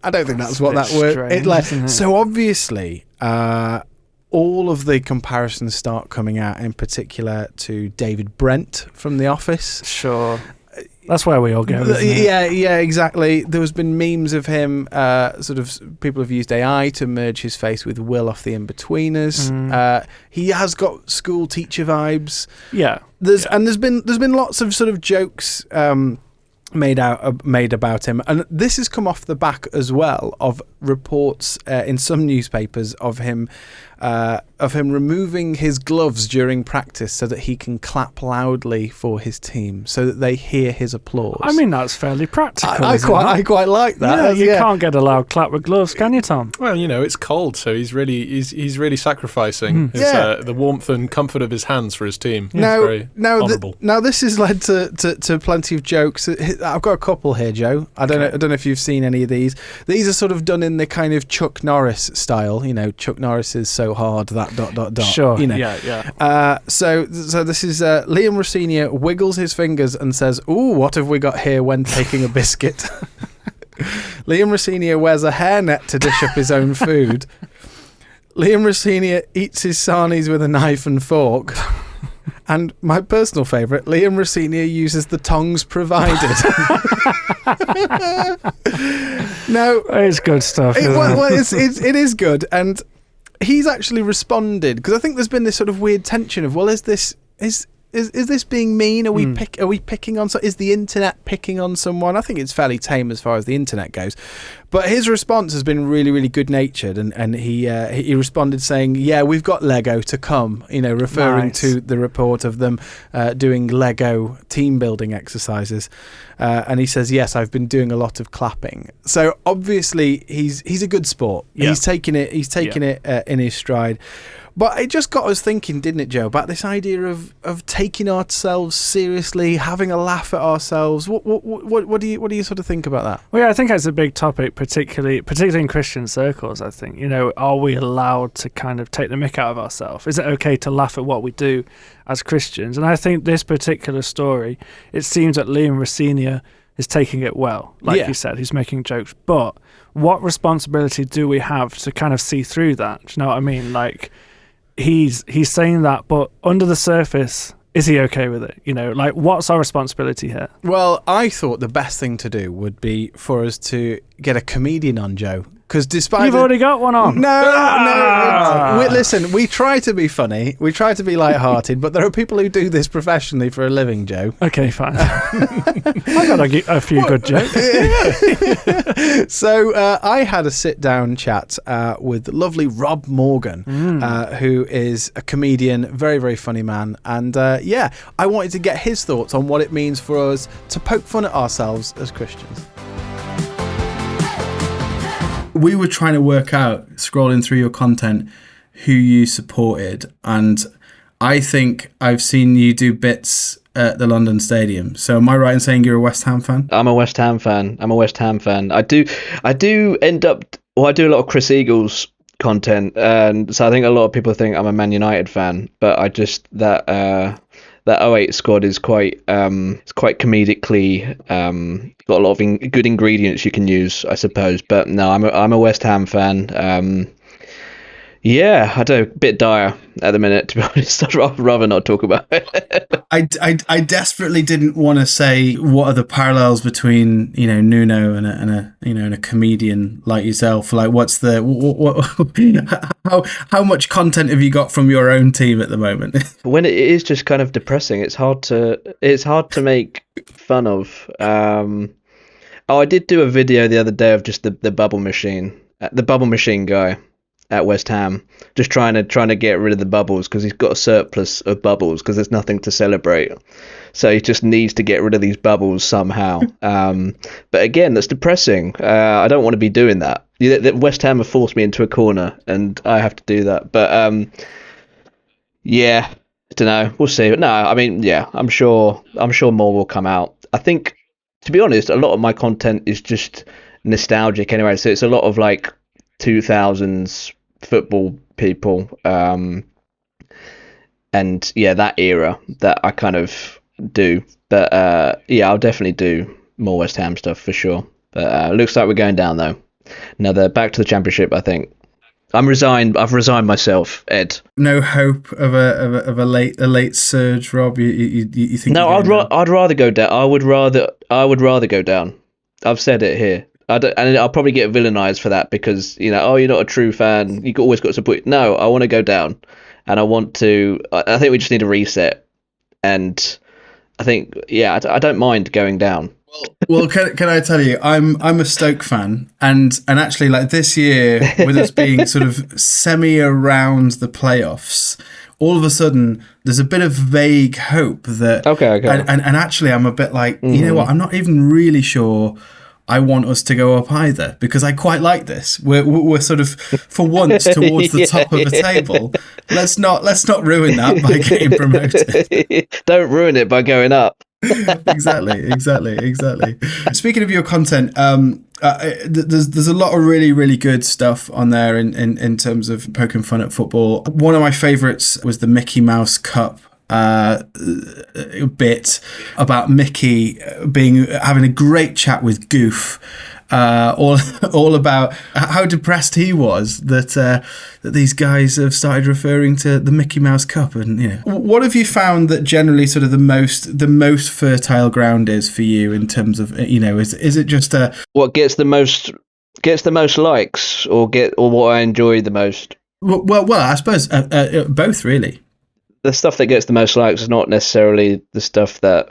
I don't think that's what that word is. So obviously, all of the comparisons start coming out, in particular to David Brent from The Office. Sure. That's where we all go, isn't it? Yeah, exactly. There's been memes of him, sort of people have used AI to merge his face with Will off The Inbetweeners. He has got school teacher vibes. Yeah. There's been lots of sort of jokes made about him, and this has come off the back as well of reports in some newspapers of him of him removing his gloves during practice so that he can clap loudly for his team, so that they hear his applause. I mean, that's fairly practical. I quite like that. Yeah, you can't get a loud clap with gloves, can you, Tom? Well, it's cold, so he's really sacrificing the warmth and comfort of his hands for his team. Now this has led to plenty of jokes. I've got a couple here, Joe. I don't know if you've seen any of these. These are sort of done in the kind of Chuck Norris style. Chuck Norris is so hard that ... Sure. Yeah. So this is Liam Rossini wiggles his fingers and says, "Ooh, what have we got here when taking a biscuit?" Liam Rossini wears a hairnet to dish up his own food. Liam Rossini eats his sarnies with a knife and fork. And my personal favourite, Liam Rossini uses the tongs provided. Now, it's good stuff. It is good, and he's actually responded, because I think there's been this sort of weird tension of, well, is this being mean? Are we picking on? Is the internet picking on someone? I think it's fairly tame as far as the internet goes, but his response has been really, really good natured, and he responded saying, "Yeah, we've got Lego to come," referring to the report of them doing Lego team building exercises, and he says, "Yes, I've been doing a lot of clapping." So obviously he's a good sport. Yeah. He's taking it in his stride. But it just got us thinking, didn't it, Joe, about this idea of taking ourselves seriously, having a laugh at ourselves. What do you sort of think about that? Well, yeah, I think that's a big topic, particularly in Christian circles. I think, are we allowed to kind of take the mick out of ourselves? Is it okay to laugh at what we do as Christians? And I think this particular story, it seems that Liam Rossini is taking it well. Like you said, he's making jokes. But what responsibility do we have to kind of see through that? Do you know what I mean? Like, he's saying that, but under the surface, is he okay with it? What's our responsibility here? Well, I thought the best thing to do would be for us to get a comedian on, Joe. Because despite you've already got one on. No. Listen, we try to be funny, we try to be light-hearted, but there are people who do this professionally for a living, Joe. Okay, fine. I got a few good jokes. So I had a sit-down chat with lovely Rob Morgan, who is a comedian, very, very funny man, and I wanted to get his thoughts on what it means for us to poke fun at ourselves as Christians. We were trying to work out, scrolling through your content, who you supported, and I think I've seen you do bits at the London Stadium. So am I right in saying you're a West Ham fan? I'm a West Ham fan. I do end up, I do a lot of Chris Eagles content, and so I think a lot of people think I'm a Man United fan, but I just that 08 squad is quite it's quite comedically got a lot of good ingredients you can use, I suppose. But no, I'm a West Ham fan. I do a bit dire at the minute, to be honest. I'd rather not talk about it. I desperately didn't want to say what are the parallels between Nuno and a comedian like yourself. Like, what's the how much content have you got from your own team at the moment? When it is just kind of depressing, it's hard to make fun of. I did do a video the other day of just the bubble machine guy at West Ham, just trying to get rid of the bubbles because he's got a surplus of bubbles because there's nothing to celebrate. So he just needs to get rid of these bubbles somehow. But again, that's depressing. I don't want to be doing that. West Ham have forced me into a corner and I have to do that. But I don't know. We'll see. But no, I mean, I'm sure more will come out. I think, to be honest, a lot of my content is just nostalgic anyway. So it's a lot of like 2000s football people, and that era that I kind of do. But I'll definitely do more West Ham stuff for sure. But looks like we're going down though. Another back to the Championship, I think. I'm resigned. I've resigned myself, Ed. No hope of a late surge, Rob. You think? No, I'd rather go down. I would rather go down. I've said it here. And I'll probably get villainized for that because you're not a true fan. You always got to support. No, I want to go down, and I want to. I think we just need a reset, and I think I don't mind going down. Well, can I tell you, I'm a Stoke fan, and actually, like this year, with us being sort of semi around the playoffs, all of a sudden there's a bit of vague hope that Okay. And actually, I'm a bit like, you know what? I'm not even really sure I want us to go up either, because I quite like this. We're sort of for once towards the top of the table. Let's not ruin that by getting promoted. Don't ruin it by going up. Exactly. Speaking of your content, there's a lot of really, really good stuff on there in terms of poking fun at football. One of my favourites was the Mickey Mouse Cup bit about Mickey having a great chat with Goof. All about how depressed he was that these guys have started referring to the Mickey Mouse Cup. And what have you found that generally sort of the most fertile ground is for you in terms of is it just what gets the most likes or what I enjoy the most? Well, I suppose both really. The stuff that gets the most likes is not necessarily the stuff that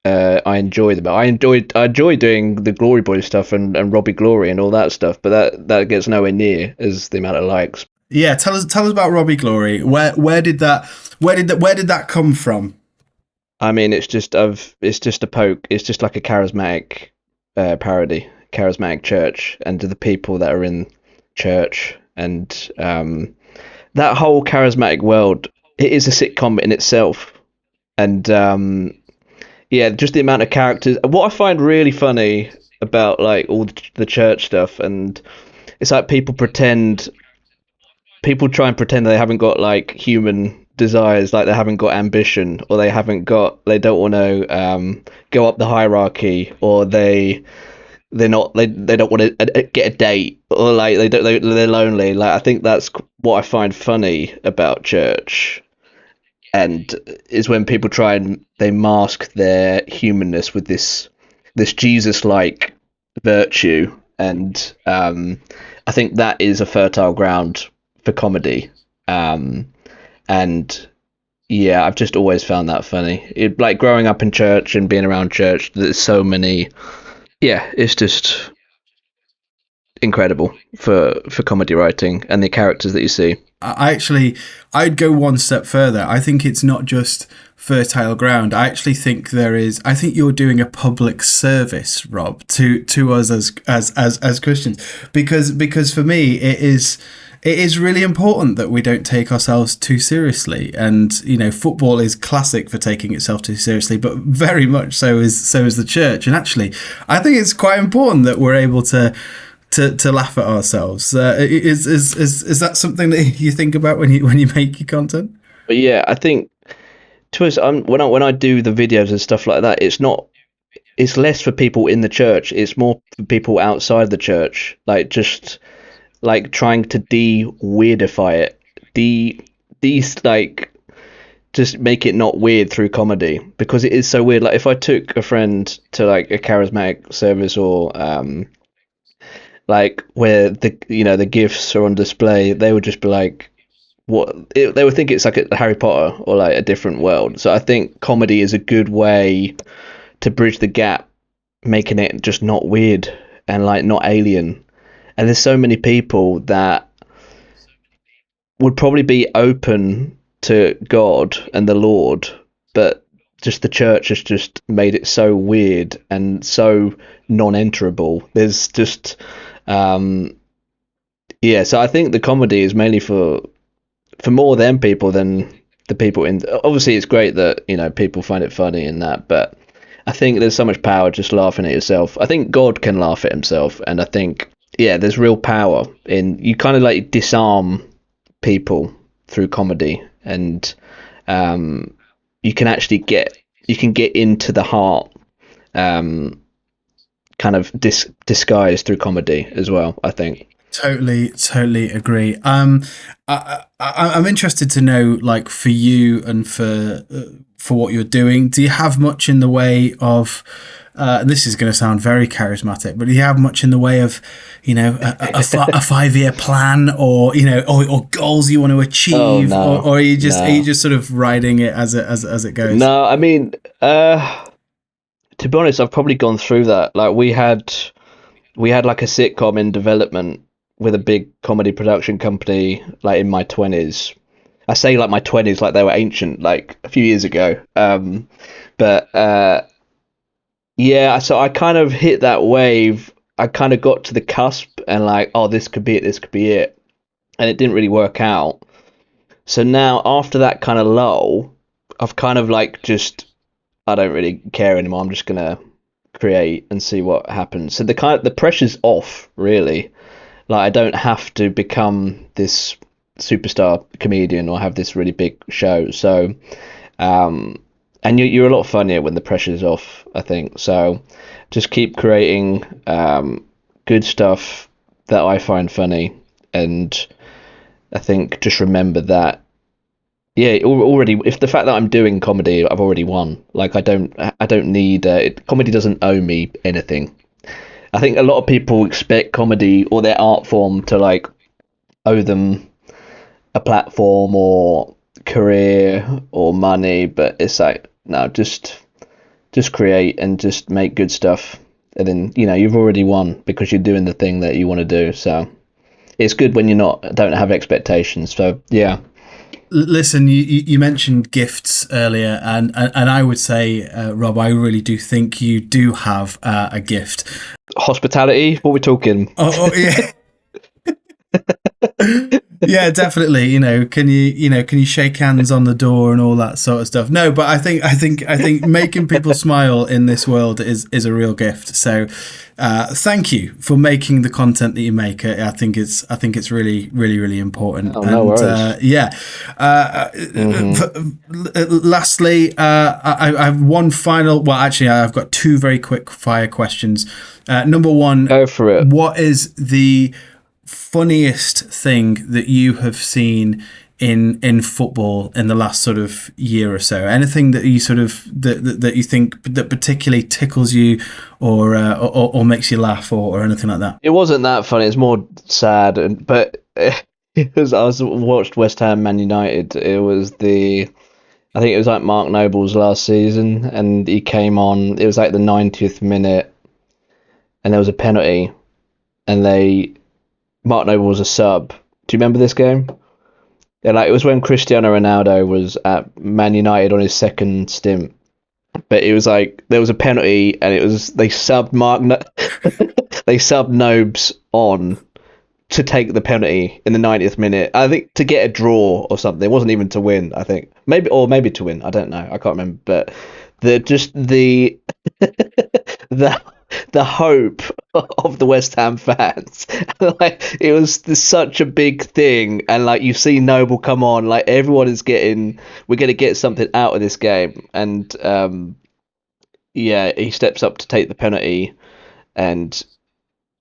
I enjoy the most. I enjoy doing the Glory Boy stuff and Robbie Glory and all that stuff, but that gets nowhere near as the amount of likes. Yeah, tell us about Robbie Glory. Where did that come from? I mean, it's just a poke. It's just like a charismatic parody, charismatic church, and to the people that are in church, and that whole charismatic world. It is a sitcom in itself, and just the amount of characters. What I find really funny about like all the church stuff, and it's like people try and pretend they haven't got like human desires, like they haven't got ambition, or they don't want to go up the hierarchy, or they don't want to get a date, or like they're lonely. Like I think that's what I find funny about church. And is when people try and they mask their humanness with this Jesus-like virtue, and I think that is a fertile ground for comedy. And yeah, I've just always found that funny. Like growing up in church and being around church, there's so many. Yeah, it's just incredible for comedy writing and the characters that you see. I'd go one step further. I think it's not just fertile ground. I actually think I think you're doing a public service, Rob, to us as Christians, because for me it is really important that we don't take ourselves too seriously. And football is classic for taking itself too seriously, but very much so is the church. And actually, I think it's quite important that we're able to laugh at ourselves. Is that something that you think about when you make your content? But yeah, I think to us, when I do the videos and stuff like that, it's less for people in the church. It's more for people outside the church, like just like trying to de-weirdify it, like just make it not weird through comedy, because it is so weird. Like if I took a friend to like a charismatic service or like where the gifts are on display, they would just be like, they would think it's like a Harry Potter or like a different world. So I think comedy is a good way to bridge the gap, making it just not weird and like not alien. And there's so many people that would probably be open to God and the Lord, but just the church has just made it so weird and so non-enterable. There's just so I think the comedy is mainly for more them people than the people in. Obviously it's great that people find it funny and that, but I think there's so much power just laughing at yourself. I think God can laugh at himself, and I think there's real power in you kind of like disarm people through comedy, and you can actually get into the heart, kind of disguised through comedy as well, I think. Totally agree. I'm interested to know, like, for you and for what you're doing, do you have much in the way of this is going to sound very charismatic, but do you have much in the way of a 5-year plan, or or goals you want to achieve? Oh, no. or are you just sort of riding it as it goes? No, I mean, to To be honest, I've probably gone through that. Like we had like a sitcom in development with a big comedy production company, like in my 20s. I say like my 20s, like they were ancient, like a few years ago. Yeah, so I kind of hit that wave. I kind of got to the cusp and like, oh, this could be it, this could be it. And it didn't really work out. So now after that kind of lull, I've kind of like I don't really care anymore. I'm just going to create and see what happens. So the pressure's off, really. Like I don't have to become this superstar comedian or have this really big show. So, and you're a lot funnier when the pressure's off, I think. So just keep creating good stuff that I find funny. And I think just remember that, yeah, already, if the fact that I'm doing comedy, I've already won. Like I don't need, comedy doesn't owe me anything. I think a lot of people expect comedy or their art form to like owe them a platform or career or money, but it's like, no, just create and just make good stuff, and then you've already won because you're doing the thing that you want to do. So it's good when don't have expectations. So yeah. Listen, you mentioned gifts earlier, and I would say, Rob, I really do think you do have a gift. Hospitality? What are we talking? Oh yeah. Yeah, definitely. Can you shake hands on the door and all that sort of stuff? No, but I think making people smile in this world is a real gift. So, thank you for making the content that you make. I think it's really, really, really important. Oh, no worries. Lastly, I have one final. Well, actually, I've got two very quick fire questions. Number one, go for it. What is the funniest thing that you have seen in football in the last sort of year or so? Anything that you sort of that you think that particularly tickles you or makes you laugh or anything like that? It wasn't that funny. It's more sad, but it was. I watched West Ham Man United. It was I think it was like Mark Noble's last season, and he came on. It was like the 90th minute, and there was a penalty, and Mark Noble was a sub. Do you remember this game? Yeah, like it was when Cristiano Ronaldo was at Man United on his second stint. But it was like there was a penalty, and they subbed they subbed Nobes on to take the penalty in the 90th minute. I think to get a draw or something. It wasn't even to win. I think maybe to win. I don't know. I can't remember. But the hope of the West Ham fans, like it was such a big thing, and like you see Noble come on, like everyone is we're going to get something out of this game, and he steps up to take the penalty, and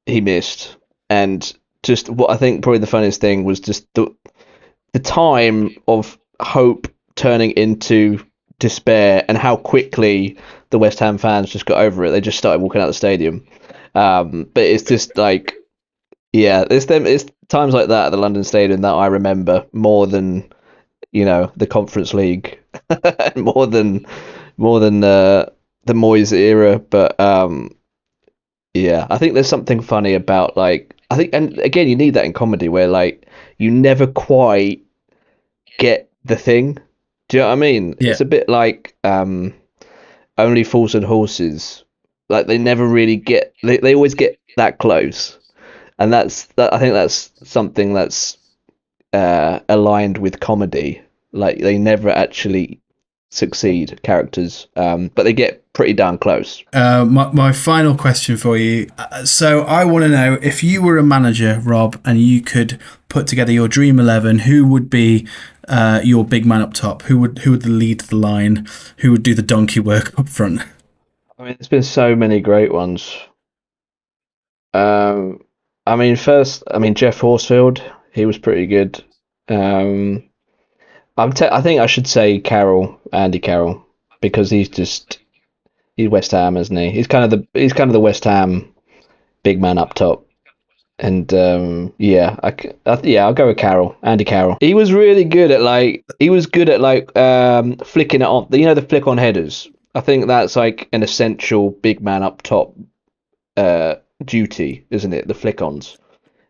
he missed, and just what I think probably the funniest thing was just the time of hope turning into despair, and how quickly the West Ham fans just got over it. They just started walking out the stadium. But it's just like, yeah, it's times like that at the London Stadium that I remember more than, the Conference League, more than the Moyes era. But yeah, I think there's something funny about and again, you need that in comedy where like you never quite get the thing. Do you know what I mean? Yeah. It's a bit like Only Fools and Horses. Like they never really get. They always get that close, and I think that's something that's aligned with comedy. Like they never actually succeed, characters, but they get pretty darn close. My final question for you. So I want to know, if you were a manager, Rob, and you could put together your dream 11, who would be your big man up top? Who would lead the line? Who would do the donkey work up front? I mean, there's been so many great ones. Jeff Horsfield, he was pretty good. I think I should say Andy Carroll, because he's West Ham, isn't he? He's kind of the West Ham big man up top. And I'll go with Andy Carroll. He was really good at flicking it on. The flick on headers. I think that's like an essential big man up top duty, isn't it? The flick-ons.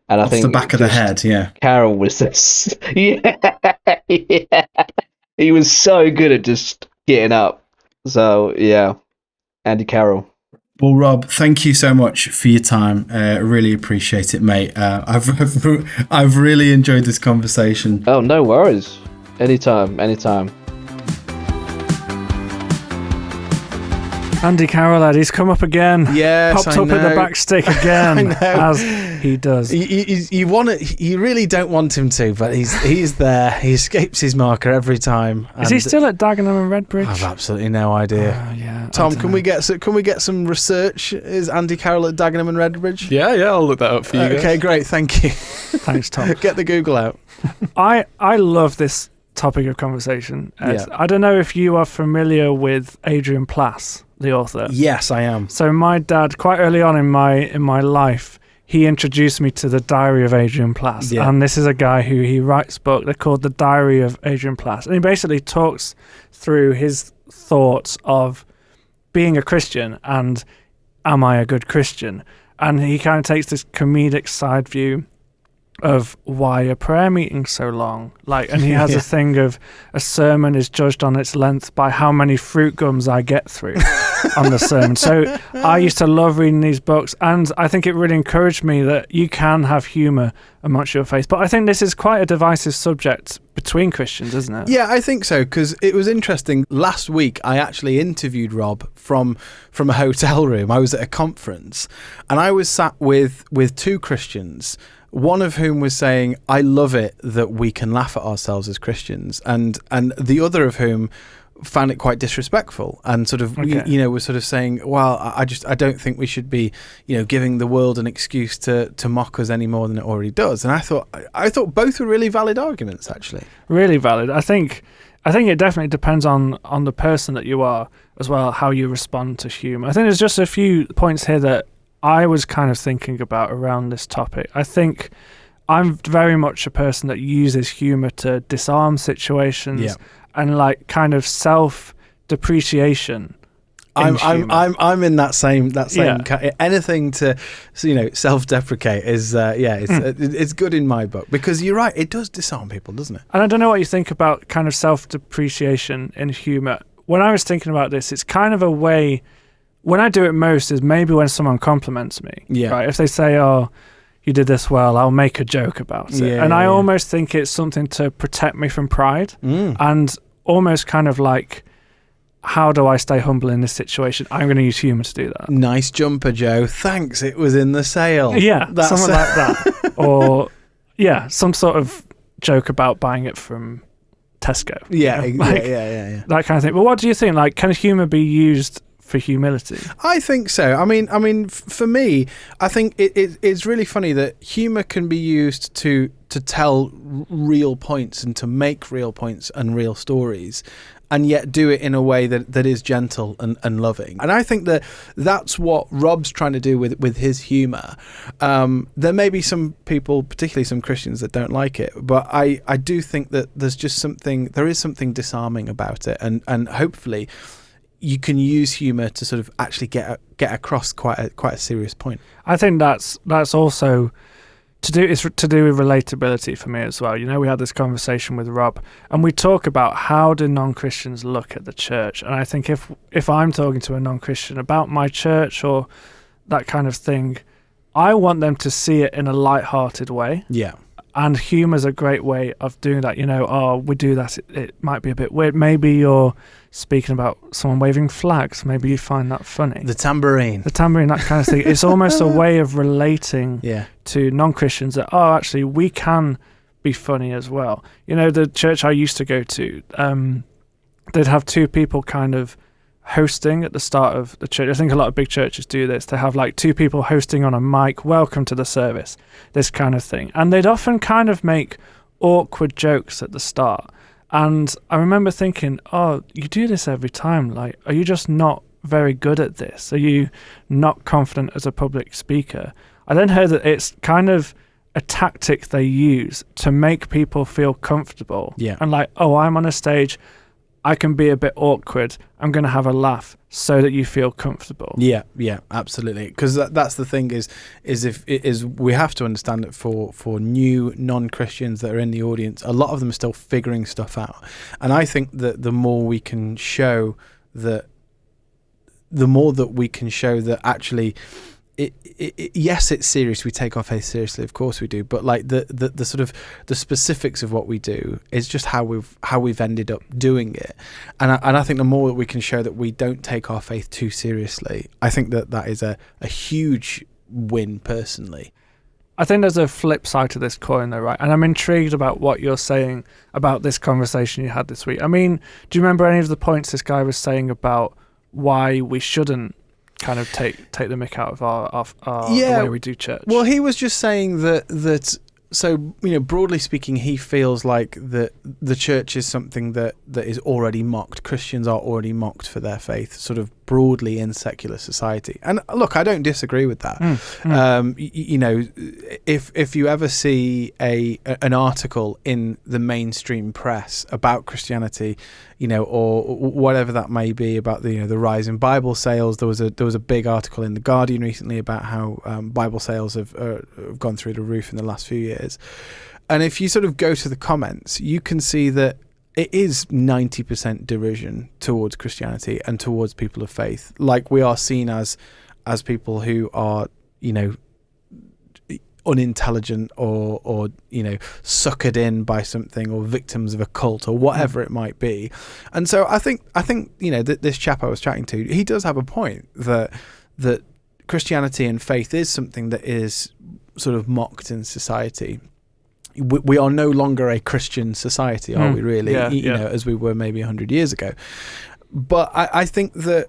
And I Off think the back of the just head, yeah. Carroll was this. Yeah. He was so good at just getting up. So, yeah. Andy Carroll. Well, Rob, thank you so much for your time. Really appreciate it, mate. I've really enjoyed this conversation. Oh, no worries. Anytime. Andy Carroll, lad, he's come up again. Yes, Popped I up in the know. back stick again, as he does. You really don't want him to, but he's there. He escapes his marker every time. Is he still at Dagenham and Redbridge? I've absolutely no idea. Yeah. Tom, can we get some research? Is Andy Carroll at Dagenham and Redbridge? Yeah, I'll look that up for you. Okay, great, thank you. Thanks, Tom. Get the Google out. I love this topic of conversation. Yeah. I don't know if you are familiar with Adrian Plass, the author. Yes, I am. So my dad, quite early on in my life, he introduced me to the Diary of Adrian Plass. Yeah. And this is a guy who he writes books. They're called The Diary of Adrian Plass. And he basically talks through his thoughts of being a Christian and am I a good Christian? And he kind of takes this comedic side view of why a prayer meeting so long, and he has a thing of a sermon is judged on its length by how many fruit gums I get through on the sermon. So I used to love reading these books, and I think it really encouraged me that you can have humour amongst your faith. But I think this is quite a divisive subject between Christians, isn't it? Yeah, I think so, because it was interesting. Last week, I actually interviewed Rob from a hotel room. I was at a conference, and I was sat with two Christians, one of whom was saying, I love it that we can laugh at ourselves as Christians, and the other of whom found it quite disrespectful and sort of, was sort of saying, well, I don't think we should be, giving the world an excuse to mock us any more than it already does. And I thought both were really valid arguments, actually. Really valid. I think it definitely depends on the person that you are as well, how you respond to humour. I think there's just a few points here that I was kind of thinking about around this topic. I think I'm very much a person that uses humour to disarm situations and kind of self-depreciation. I'm in that same anything to self-deprecate is it's good in my book, because you're right, it does disarm people, doesn't it? And I don't know what you think about kind of self-depreciation in humour. When I was thinking about this, it's kind of a way. When I do it most is maybe when someone compliments me. Yeah. Right? If they say, "Oh, you did this well," I'll make a joke about it. And I almost think it's something to protect me from pride and almost kind of like, how do I stay humble in this situation? I'm going to use humour to do that. Nice jumper, Joe. Thanks. It was in the sale. Yeah, something like that. Or, some sort of joke about buying it from Tesco. Yeah, that kind of thing. But what do you think? Can humour be used for humility? I think so. I mean, for me, I think it's really funny that humour can be used to tell real points and to make real points and real stories, and yet do it in a way that is gentle and loving. And I think that's what Rob's trying to do with his humour. There may be some people, particularly some Christians, that don't like it, but I do think that there is something disarming about it, and hopefully you can use humour to sort of actually get across quite a serious point. I think that's also to do with relatability for me as well. We had this conversation with Rob, and we talk about how do non-Christians look at the church. And I think if I'm talking to a non-Christian about my church or that kind of thing, I want them to see it in a light-hearted way. Yeah. And humour's a great way of doing that. We do that. It might be a bit weird. Maybe you're speaking about someone waving flags. Maybe you find that funny. The tambourine, that kind of thing. It's almost a way of relating to non-Christians that, actually, we can be funny as well. The church I used to go to, they'd have two people kind of hosting at the start of the church. I think a lot of big churches do this. They have two people hosting on a mic, welcome to the service, this kind of thing. And they'd often kind of make awkward jokes at the start. And I remember thinking, you do this every time. Are you just not very good at this? Are you not confident as a public speaker? I then heard that it's kind of a tactic they use to make people feel comfortable. Yeah. And I'm on a stage, I can be a bit awkward. I'm going to have a laugh so that you feel comfortable. Yeah, absolutely. Because that's the thing is we have to understand that for new non-Christians that are in the audience, a lot of them are still figuring stuff out. And I think that the more we can show that actually, yes, it's serious. We take our faith seriously, of course we do. But like the sort of the specifics of what we do is just how we've ended up doing it. And I think the more that we can show that we don't take our faith too seriously, I think that is a huge win personally. I think there's a flip side to this coin though, right? And I'm intrigued about what you're saying about this conversation you had this week. I mean, do you remember any of the points this guy was saying about why we shouldn't kind of take the mick out of our the way we do church? Well, he was just saying that so, broadly speaking, he feels like that the church is something that is already mocked. Christians are already mocked for their faith, sort of broadly in secular society. And look, I don't disagree with that. If you ever see an article in the mainstream press about Christianity, or whatever that may be, about the rise in Bible sales, there was a big article in The Guardian recently about how Bible sales have gone through the roof in the last few years. And if you sort of go to the comments, you can see that it is 90% derision towards Christianity and towards people of faith. Like, we are seen as people who are, unintelligent or suckered in by something, or victims of a cult, or whatever it might be. And so I think this chap I was chatting to, he does have a point that Christianity and faith is something that is sort of mocked in society. We are no longer a Christian society, are we really? As we were maybe 100 years ago. But I think that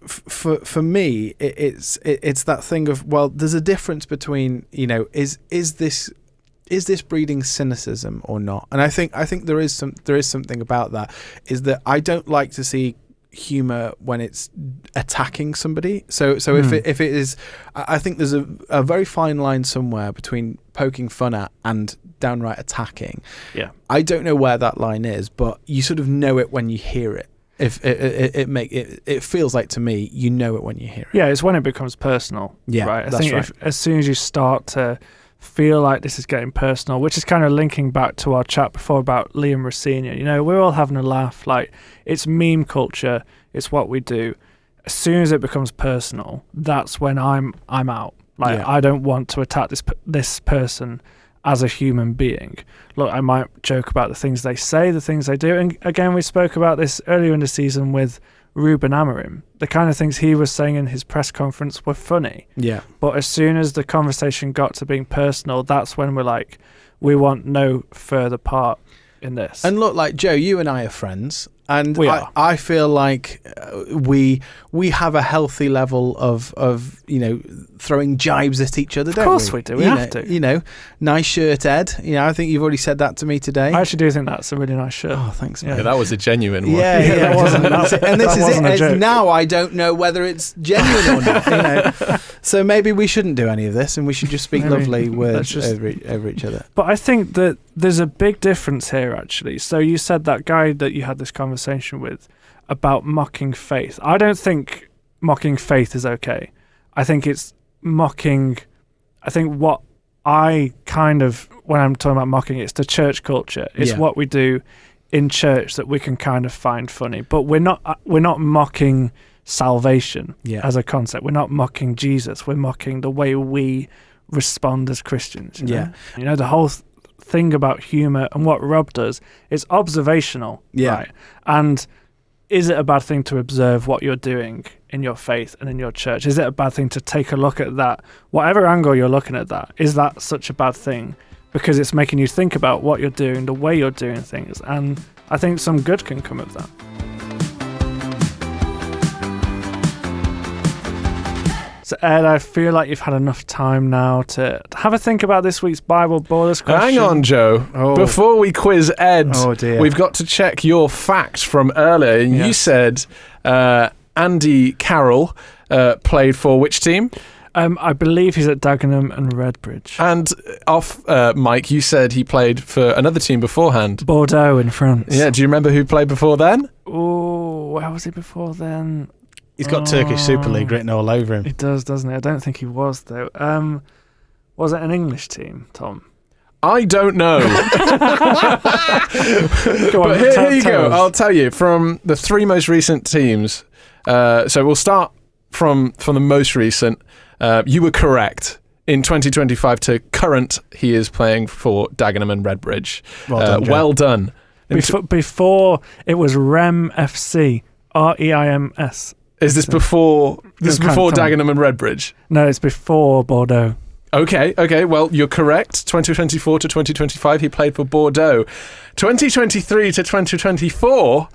for me, it's that thing of, well, there's a difference between, is this breeding cynicism or not? And I think there is something about that, is that I don't like to see humor when it's attacking somebody. So if it is, I think there's a very fine line somewhere between poking fun at and downright attacking. Yeah, I don't know where that line is, but you sort of know it when you hear it. If it feels like, to me, you know it when you hear it. Yeah, it's when it becomes personal. Yeah, right. I that's think right. As soon as you start to feel like this is getting personal, which is kind of linking back to our chat before about Liam Rossini. We're all having a laugh. Like, it's meme culture. It's what we do. As soon as it becomes personal, that's when I'm out. Like, I don't want to attack this person as a human being. Look, I might joke about the things they say, the things they do. And again, we spoke about this earlier in the season with Ruben Amorim. The kind of things he was saying in his press conference were funny. Yeah. But as soon as the conversation got to being personal, that's when we're like, we want no further part in this. And look, like, Joe, you and I are friends. And I feel like we have a healthy level of throwing jibes at each other, don't we? Of course we do. We have to. Nice shirt, Ed. I think you've already said that to me today. I actually do think that's a really nice shirt. Oh, thanks, mate. Yeah, that was a genuine one. Yeah, that wasn't. And this is it. Joke. Now I don't know whether it's genuine or not. So maybe we shouldn't do any of this, and we should just speak lovely words over each other. But I think that there's a big difference here, actually. So you said that guy that you had this conversation with about mocking faith. I don't think mocking faith is okay. I think it's mocking. I think what I kind of, when I'm talking about mocking, it's the church culture. It's what we do in church that we can kind of find funny. But we're not mocking salvation as a concept. We're not mocking Jesus. We're mocking the way we respond as Christians. You know? The whole thing about humor and what Rob does is observational, right? And is it a bad thing to observe what you're doing in your faith and in your church? Is it a bad thing to take a look at that? Whatever angle you're looking at that, is that such a bad thing? Because it's making you think about what you're doing, the way you're doing things, and I think some good can come of that. So, Ed, I feel like you've had enough time now to have a think about this week's Bible Ballers question. Hang on, Joe. Before we quiz Ed, we've got to check your fact from earlier. And you said Andy Carroll played for which team? I believe he's at Dagenham and Redbridge. And off Mike, you said he played for another team beforehand. Bordeaux in France. Yeah, do you remember who played before then? Oh, where was he before then? He's got Turkish Super League written all over him. He does, doesn't he? I don't think he was, though. Was it an English team, Tom? I don't know. Go on, But here you tell go. us. I'll tell you from the 3 most recent teams. So we'll start from the most recent. You were correct. In 2025 to current, he is playing for Dagenham and Redbridge. Well done, Joe. Well done. Before it was REM FC, REIMS. Is this before? This is No, before come on. Dagenham and Redbridge. No, it's before Bordeaux. Okay. Well, you're correct. 2024 to 2025, he played for Bordeaux. 2023 to 2024,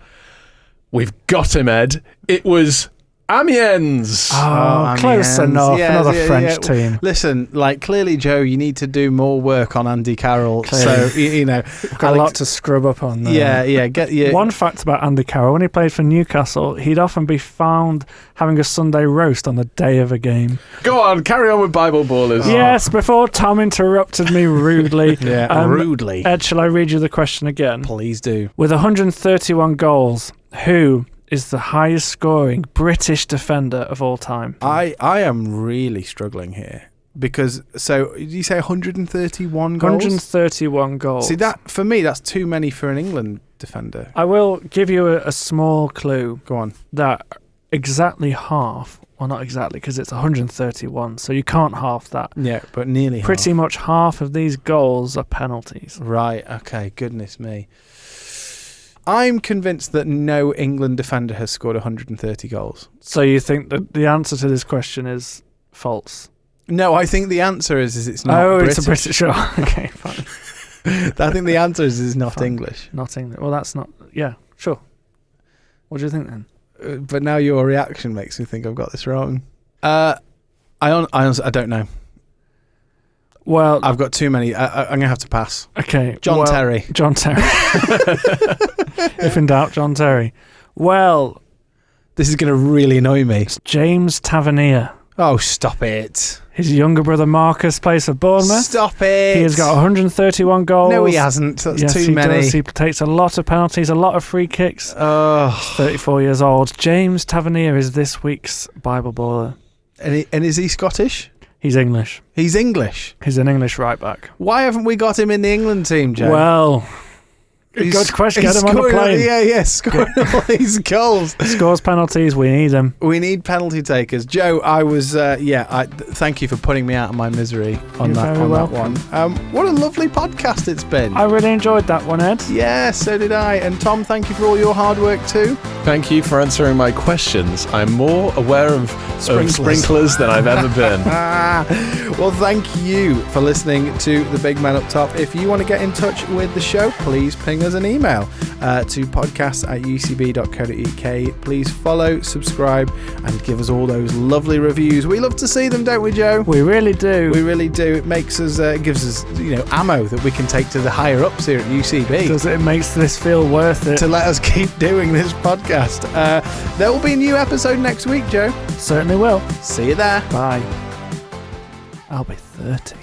we've got him, Ed. It was Amiens. Oh, close Amiens. enough. Yeah, Another yeah, French yeah. team. Listen, clearly, Joe, you need to do more work on Andy Carroll. Clearly. So, you know. Got a lot to scrub up on there. Yeah, get your... One fact about Andy Carroll, when he played for Newcastle, he'd often be found having a Sunday roast on the day of a game. Go on, carry on with Bible Ballers. Yes, before Tom interrupted me rudely. rudely. Ed, shall I read you the question again? Please do. With 131 goals, who is the highest scoring British defender of all time? I am really struggling here because, so did you say 131 goals? 131 goals. See, that for me, that's too many for an England defender. I will give you a small clue Go on. that exactly half, well, not exactly because it's 131, so you can't half that. Yeah, but nearly Pretty half. much half of these goals are penalties. Right, okay, goodness me. I'm convinced that no England defender has scored 130 goals. So you think that the answer to this question is false? No, I think the answer is it's not British. It's a British show. Okay, fine. I think the answer is it's not Fine. English. Not English. Well, that's not... Yeah, sure. What do you think then? But now your reaction makes me think I've got this wrong. I honestly, I don't know. Well... I've got too many. I'm going to have to pass. Okay. John Terry. John Terry. If in doubt, John Terry. Well... This is going to really annoy me. It's James Tavernier. Oh, stop it. His younger brother Marcus plays for Bournemouth. Stop it. He has got 131 goals. No, he hasn't. That's yes, too he many. Does. He takes a lot of penalties, a lot of free kicks. Oh. 34 years old. James Tavernier is this week's Bible baller. And is he Scottish? He's English. He's English. He's an English right back. Why haven't we got him in the England team, Joe? Well, good question. Get him on the plane. Yeah, scoring all these goals. Scores penalties. We need him. We need penalty takers. Joe, I was, thank you for putting me out of my misery on You're that very one. What a lovely podcast it's been. I really enjoyed that one, Ed. Yeah, so did I. And Tom, thank you for all your hard work too. Thank you for answering my questions. I'm more aware of sprinklers than I've ever been. Well, thank you for listening to The Big Man Up Top. If you want to get in touch with the show, please ping us an email to podcast@ucb.co.uk. Please follow, subscribe, and give us all those lovely reviews. We love to see them, don't we, Joe? We really do. We really do. It makes us, gives us, ammo that we can take to the higher ups here at UCB. It makes this feel worth it. To let us keep doing this podcast. There will be a new episode next week, Joe. Certainly will. See you there. Bye. I'll be 30.